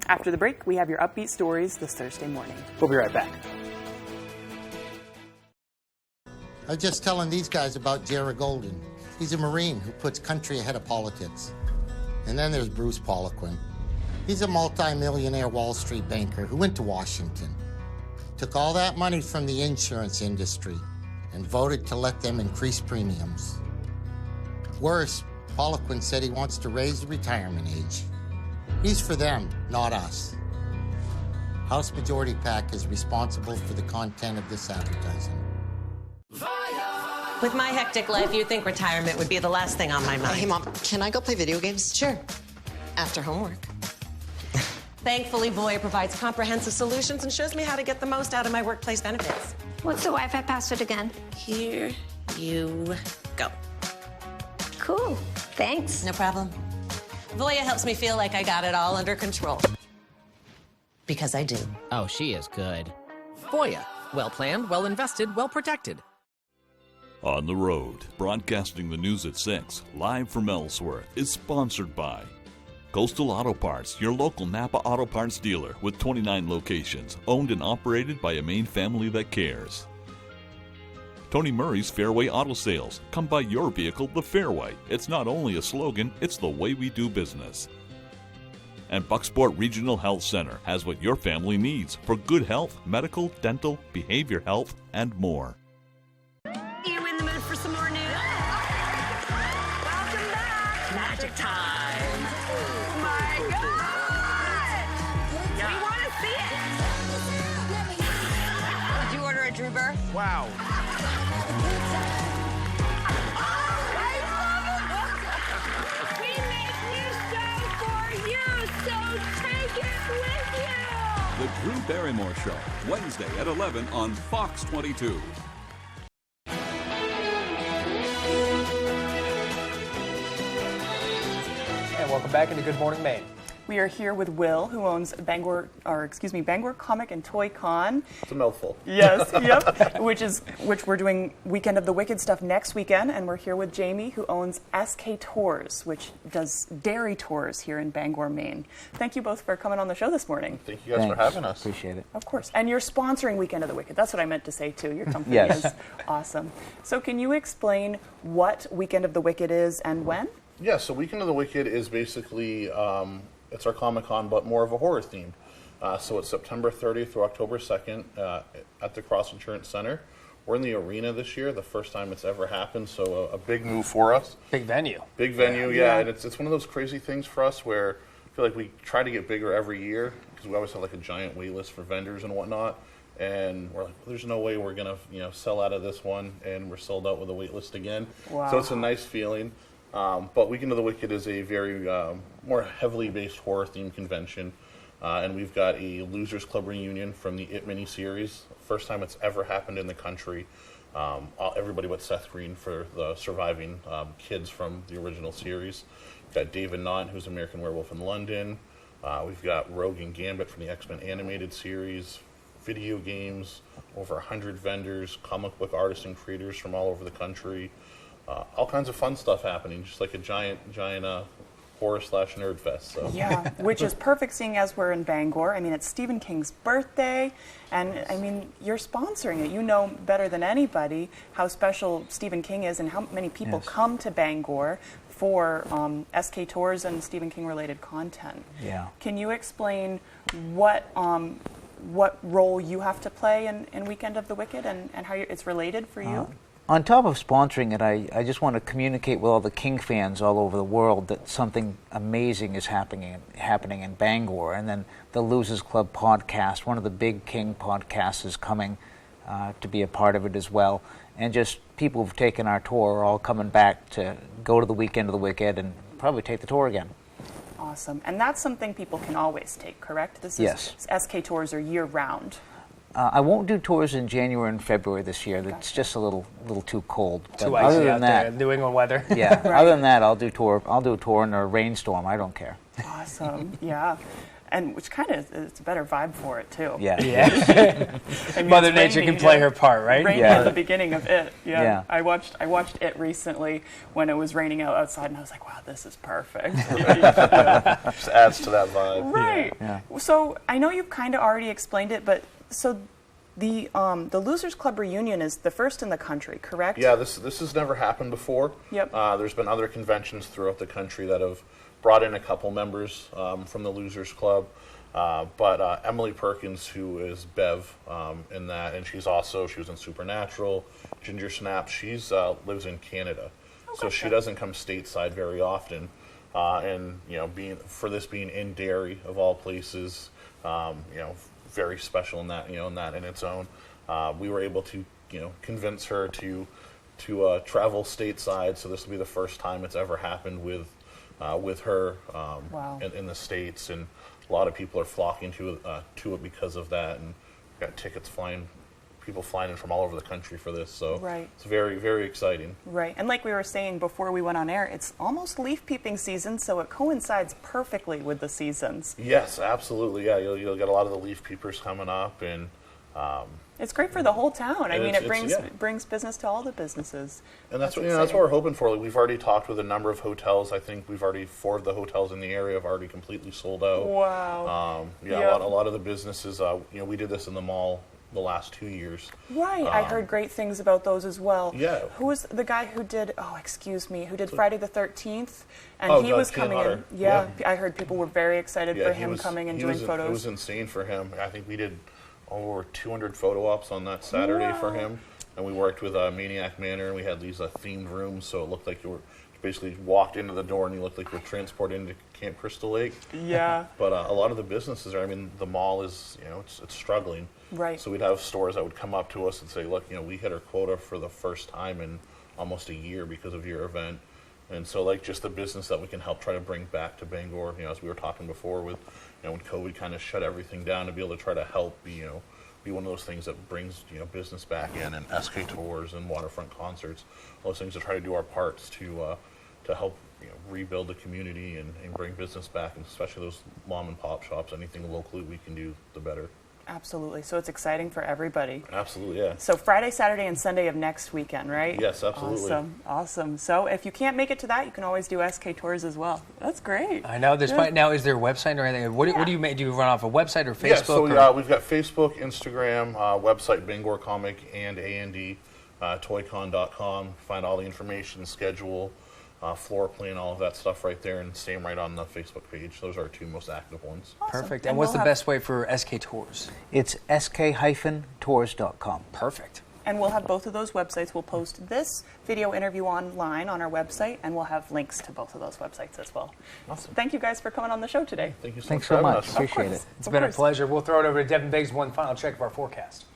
After the break, we have your upbeat stories this Thursday morning. We'll be right back. I was just telling these guys about Jared Golden. He's a Marine who puts country ahead of politics. And then there's Bruce Poliquin. He's a multi-millionaire Wall Street banker who went to Washington, took all that money from the insurance industry, and voted to let them increase premiums. Worse, Poliquin said he wants to raise the retirement age. He's for them, not us. House Majority PAC is responsible for the content of this advertising. With my hectic life, you'd think retirement would be the last thing on my mind. Hey, Mom, can I go play video games? Sure. After homework. Thankfully, Voya provides comprehensive solutions and shows me how to get the most out of my workplace benefits. What's the Wi-Fi password again? Here you go. Cool. Thanks. No problem. Voya helps me feel like I got it all under control. Because I do. Oh, she is good. Voya. Well planned, well invested, well protected. On the Road, broadcasting the news at 6, live from Ellsworth, is sponsored by Coastal Auto Parts, your local Napa Auto Parts dealer with 29 locations, owned and operated by a Maine family that cares. Tony Murray's Fairway Auto Sales. Come buy your vehicle the Fairway. It's not only a slogan, it's the way we do business. And Bucksport Regional Health Center has what your family needs for good health, medical, dental, behavior health, and more. You in the mood for some more news? Welcome back. Magic time. Oh my God. We want to see it. Did you order a Drew Burr? Wow. We make new shows for you, so take it with you. The Drew Barrymore Show, Wednesday at 11 on Fox 22. And welcome back into Good Morning Maine. We are here with Will, who owns Bangor Comic and Toy Con. It's a mouthful. Yes, yep. Which we're doing Weekend of the Wicked stuff next weekend, and we're here with Jamie, who owns SK Tours, which does dairy tours here in Bangor, Maine. Thank you both for coming on the show this morning. Thank you guys for having us. Appreciate it. Of course. And you're sponsoring Weekend of the Wicked. That's what I meant to say, too. Your company Yes. is awesome. So can you explain what Weekend of the Wicked is and when? Yeah, so Weekend of the Wicked is basically, it's our Comic-Con, but more of a horror theme. So it's September 30th through October 2nd at the Cross Insurance Center. We're in the arena this year, the first time it's ever happened, so a big move for us. Big venue. Big venue, yeah. And it's one of those crazy things for us where I feel like we try to get bigger every year because we always have like a giant wait list for vendors and whatnot. And we're like, well, there's no way we're going to sell out of this one, and we're sold out with a wait list again. Wow. So it's a nice feeling. But Weekend of the Wicked is a very more heavily based horror themed convention. And we've got a Losers Club reunion from the It miniseries. First time it's ever happened in the country. Everybody but Seth Green for the surviving kids from the original series. We've got David Knott, who's American Werewolf in London. We've got Rogue and Gambit from the X-Men animated series. Video games, over 100 vendors, comic book artists and creators from all over the country. All kinds of fun stuff happening, just like a giant horror/nerd fest. So. Yeah, which is perfect seeing as we're in Bangor. I mean, it's Stephen King's birthday, and I mean, you're sponsoring it. You know better than anybody how special Stephen King is and how many people come to Bangor for SK Tours and Stephen King related content. Yeah. Can you explain what role you have to play in Weekend of the Wicked and how it's related for you? On top of sponsoring it, I just want to communicate with all the King fans all over the world that something amazing is happening in Bangor. And then the Losers Club podcast, one of the big King podcasts, is coming to be a part of it as well. And just people who've taken our tour are all coming back to go to the Weekend of the Wicked and probably take the tour again. Awesome. And that's something people can always take, correct? Yes. SK Tours are year-round. I won't do tours in January and February this year. That's just a little too cold. Too icy out there, New England weather. Yeah. Right. Other than that, I'll do a tour in a rainstorm. I don't care. Awesome. Yeah. And which kind of it's a better vibe for it too. Yeah. I mean, Mother Nature can play her part, right? Raining at the beginning of it. Yeah. I watched it recently when it was raining outside, and I was like, wow, this is perfect. Just adds to that vibe. Right. Yeah. So I know you've kind of already explained it, but so The Losers Club reunion is the first in the country, correct? Yeah, this has never happened before. Yep. There's been other conventions throughout the country that have brought in a couple members from the Losers Club. But Emily Perkins, who is Bev in that, and she was in Supernatural, Ginger Snap, she's lives in Canada. So she doesn't come stateside very often. And, you know, being in Derry, of all places, you know, very special in that, in its own. We were able to, convince her to travel stateside. So this will be the first time it's ever happened with her in the States, and a lot of people are flocking to it because of that, and got people flying in from all over the country for this. So it's very, very exciting. Right, and like we were saying before we went on air, it's almost leaf peeping season, so it coincides perfectly with the seasons. Yes, absolutely. Yeah, you'll get a lot of the leaf peepers coming up, and it's great for the whole town. I mean, it brings business to all the businesses. And that's what we're hoping for. Like, we've already talked with a number of hotels. I think 4 of the hotels in the area have already completely sold out. Wow. A lot of the businesses. We did this in the mall the last 2 years. Right, I heard great things about those as well. Yeah. Who was the guy who did? Who did Friday the 13th? And he was coming in. Yeah, I heard people were very excited for him coming and doing photos. It was insane for him. I think we did over 200 photo ops on that Saturday for him, and we worked with Maniac Manor, and we had these themed rooms, so it looked like you basically walked into the door and you looked like you were transported into Camp Crystal Lake. Yeah. But a lot of the businesses the mall is, it's struggling. Right. So we'd have stores that would come up to us and say, look, we hit our quota for the first time in almost a year because of your event. And so, just the business that we can help try to bring back to Bangor, as we were talking before with, when COVID kind of shut everything down, to be able to try to help be one of those things that brings, business back in, and SK Tours and waterfront concerts, all those things, to try to do our parts to help, rebuild the community and bring business back, and especially those mom and pop shops. Anything locally we can do, the better. Absolutely. So it's exciting for everybody. Absolutely, yeah. So Friday, Saturday, and Sunday of next weekend, right? Yes, absolutely. Awesome. So if you can't make it to that, you can always do SK Tours as well. That's great. I know. Now, is there a website or anything? What do you make? Do you run off a website or Facebook? Yeah, so we've got Facebook, Instagram, website Bangor Comic, and A&D, toycon.com. Find all the information, schedule, floor plan, all of that stuff right there, and same right on the Facebook page. Those are our 2 most active ones. Awesome. Perfect. And what's the best way for SK Tours? It's sk-tours.com. Perfect. And we'll have both of those websites. We'll post this video interview online on our website, and we'll have links to both of those websites as well. Awesome. Thank you guys for coming on the show today. Thank you so Thanks so much. Appreciate it. It's been a pleasure. We'll throw it over to Devin Biggs, one final check of our forecast.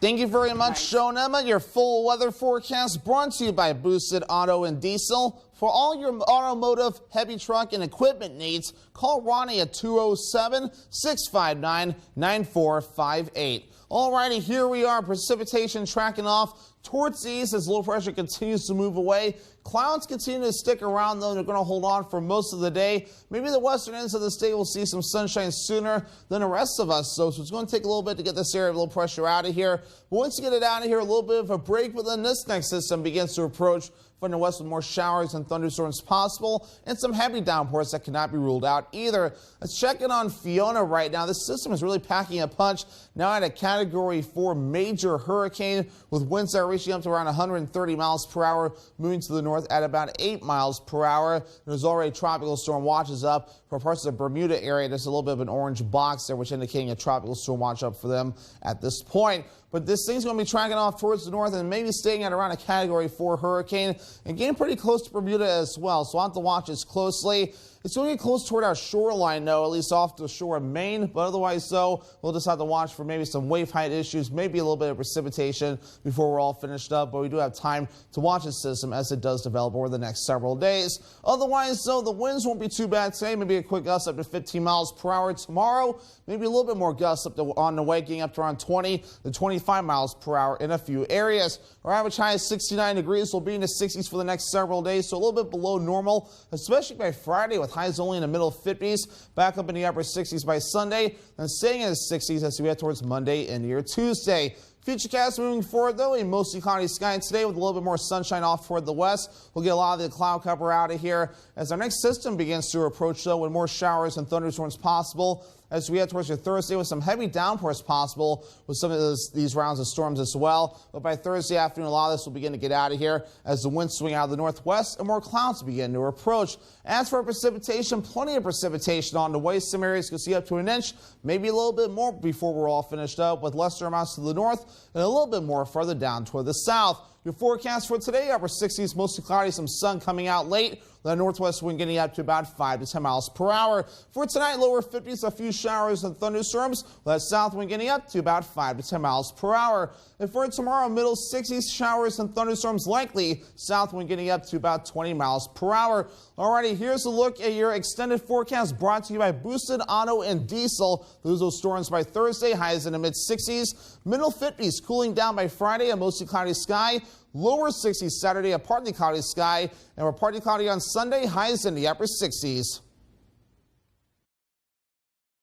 Thank you very much, Joan Emma. Your full weather forecast brought to you by Boosted Auto and Diesel. For all your automotive, heavy truck, and equipment needs, call Ronnie at 207-659-9458. Alrighty, here we are. Precipitation tracking off towards the east as low pressure continues to move away. Clouds continue to stick around, though. They're going to hold on for most of the day. Maybe the western ends of the state will see some sunshine sooner than the rest of us. So it's going to take a little bit to get this area of low pressure out of here. But once you get it out of here, a little bit of a break, but then this next system begins to approach from the west with more showers and thunderstorms possible, and some heavy downpours that cannot be ruled out either. Let's check in on Fiona right now. This system is really packing a punch, now at a Category 4 major hurricane, with winds that are reaching up to around 130 miles per hour, moving to the north at about 8 miles per hour. There's already tropical storm watches up for parts of the Bermuda area. There's a little bit of an orange box there, which indicating a tropical storm watch up for them at this point. But this thing's going to be tracking off towards the north and maybe staying at around a Category 4 hurricane and getting pretty close to Bermuda as well. So I'll have to watch this closely. It's going to get close toward our shoreline, though, at least off the shore of Maine. But otherwise, so we'll just have to watch for maybe some wave height issues, maybe a little bit of precipitation before we're all finished up. But we do have time to watch the system as it does develop over the next several days. Otherwise, though, the winds won't be too bad today. Maybe a quick gust up to 15 miles per hour tomorrow. Maybe a little bit more gusts up on the way, getting up to around 20 to 25 miles per hour in a few areas. Our average high is 69 degrees. We'll be in the 60s for the next several days, so a little bit below normal, especially by Friday with highs only in the middle 50s, back up in the upper 60s by Sunday, then staying in the 60s as we head towards Monday and your Tuesday. Futurecast moving forward, though, a mostly cloudy sky today with a little bit more sunshine off toward the west. We'll get a lot of the cloud cover out of here as our next system begins to approach, though, with more showers and thunderstorms possible as we head towards your Thursday with some heavy downpours possible with some of these rounds of storms as well. But by Thursday afternoon, a lot of this will begin to get out of here as the winds swing out of the northwest and more clouds begin to approach. As for precipitation, plenty of precipitation on the way. Some areas can see up to an inch, maybe a little bit more before we're all finished up, with lesser amounts to the north and a little bit more further down toward the south. Your forecast for today, upper 60s, mostly cloudy, some sun coming out late. The northwest wind getting up to about 5 to 10 miles per hour. For tonight, lower 50s, a few showers and thunderstorms. That south wind getting up to about 5 to 10 miles per hour. And for tomorrow, middle 60s, showers and thunderstorms likely. South wind getting up to about 20 miles per hour. Alrighty, here's a look at your extended forecast brought to you by Boosted Auto and Diesel. Those storms by Thursday, highs in the mid 60s. Middle 50s, cooling down by Friday, a mostly cloudy sky. Lower 60s Saturday, a partly cloudy sky, and we're partly cloudy on Sunday, highs in the upper 60s.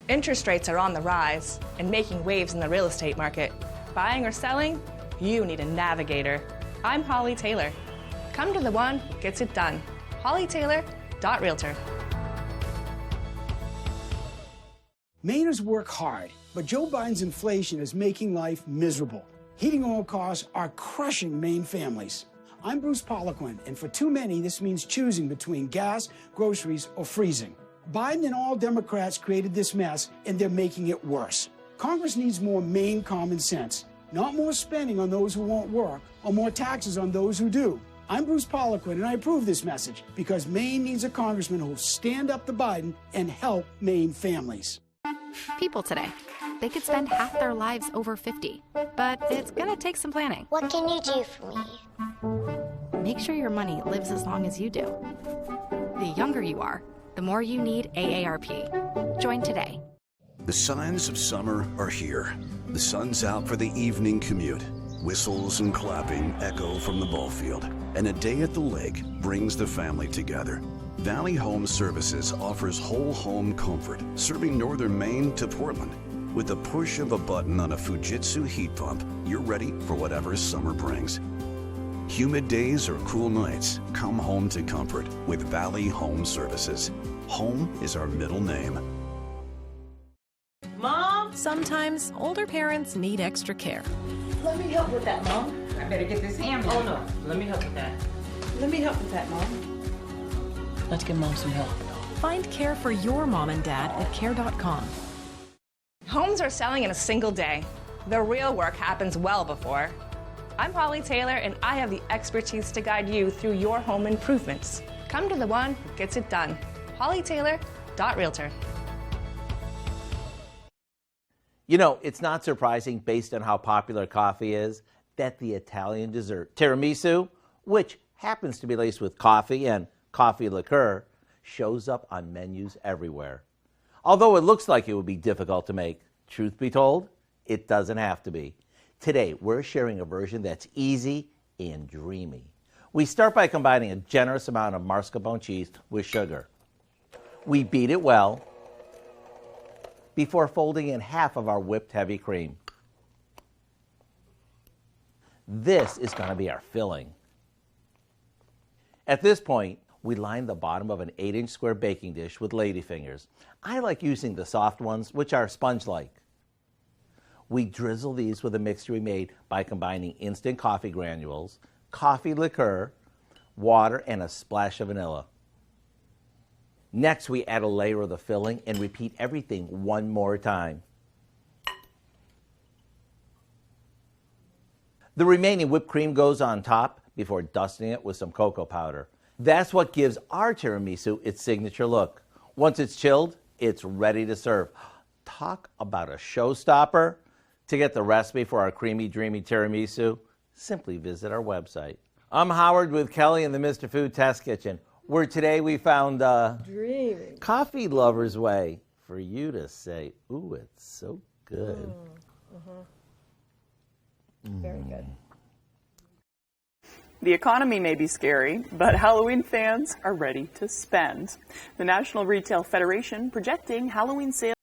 Interest rates are on the rise and making waves in the real estate market. Buying or selling? You need a navigator. I'm Holly Taylor. Come to the one who gets it done. HollyTaylor.Realtor. Mainers work hard, but Joe Biden's inflation is making life miserable. Heating oil costs are crushing Maine families. I'm Bruce Poliquin, and for too many, this means choosing between gas, groceries, or freezing. Biden and all Democrats created this mess, and they're making it worse. Congress needs more Maine common sense, not more spending on those who won't work or more taxes on those who do. I'm Bruce Poliquin, and I approve this message because Maine needs a congressman who will stand up to Biden and help Maine families. People today, they could spend half their lives over 50, but it's gonna take some planning. What can you do for me? Make sure your money lives as long as you do. The younger you are, the more you need AARP. Join today. The signs of summer are here. The sun's out for the evening commute. Whistles and clapping echo from the ball field. And a day at the lake brings the family together. Valley Home Services offers whole home comfort, serving northern Maine to Portland. With the push of a button on a Fujitsu heat pump, you're ready for whatever summer brings. Humid days or cool nights, come home to comfort with Valley Home Services. Home is our middle name. Mom? Sometimes older parents need extra care. Let me help with that, Mom. I better get this ambulance. Oh no, let me help with that. Let me help with that, Mom. Let's give Mom some help. Find care for your mom and dad at care.com. Homes are selling in a single day. The real work happens well before. I'm Holly Taylor, and I have the expertise to guide you through your home improvements. Come to the one who gets it done. HollyTaylor.Realtor. You know, it's not surprising, based on how popular coffee is, that the Italian dessert tiramisu, which happens to be laced with coffee and coffee liqueur, shows up on menus everywhere. Although it looks like it would be difficult to make, truth be told, it doesn't have to be. Today, we're sharing a version that's easy and dreamy. We start by combining a generous amount of mascarpone cheese with sugar. We beat it well before folding in half of our whipped heavy cream. This is going to be our filling. At this point, we line the bottom of an 8-inch square baking dish with ladyfingers. I like using the soft ones, which are sponge-like. We drizzle these with a mixture we made by combining instant coffee granules, coffee liqueur, water, and a splash of vanilla. Next, we add a layer of the filling and repeat everything one more time. The remaining whipped cream goes on top before dusting it with some cocoa powder. That's what gives our tiramisu its signature look. Once it's chilled, it's ready to serve. Talk about a showstopper. To get the recipe for our creamy, dreamy tiramisu, simply visit our website. I'm Howard with Kelly in the Mr. Food Test Kitchen, where today we found Dreamy. Coffee Lover's Way for you to say, ooh, it's so good. Very good. The economy may be scary, but Halloween fans are ready to spend. The National Retail Federation projecting Halloween sales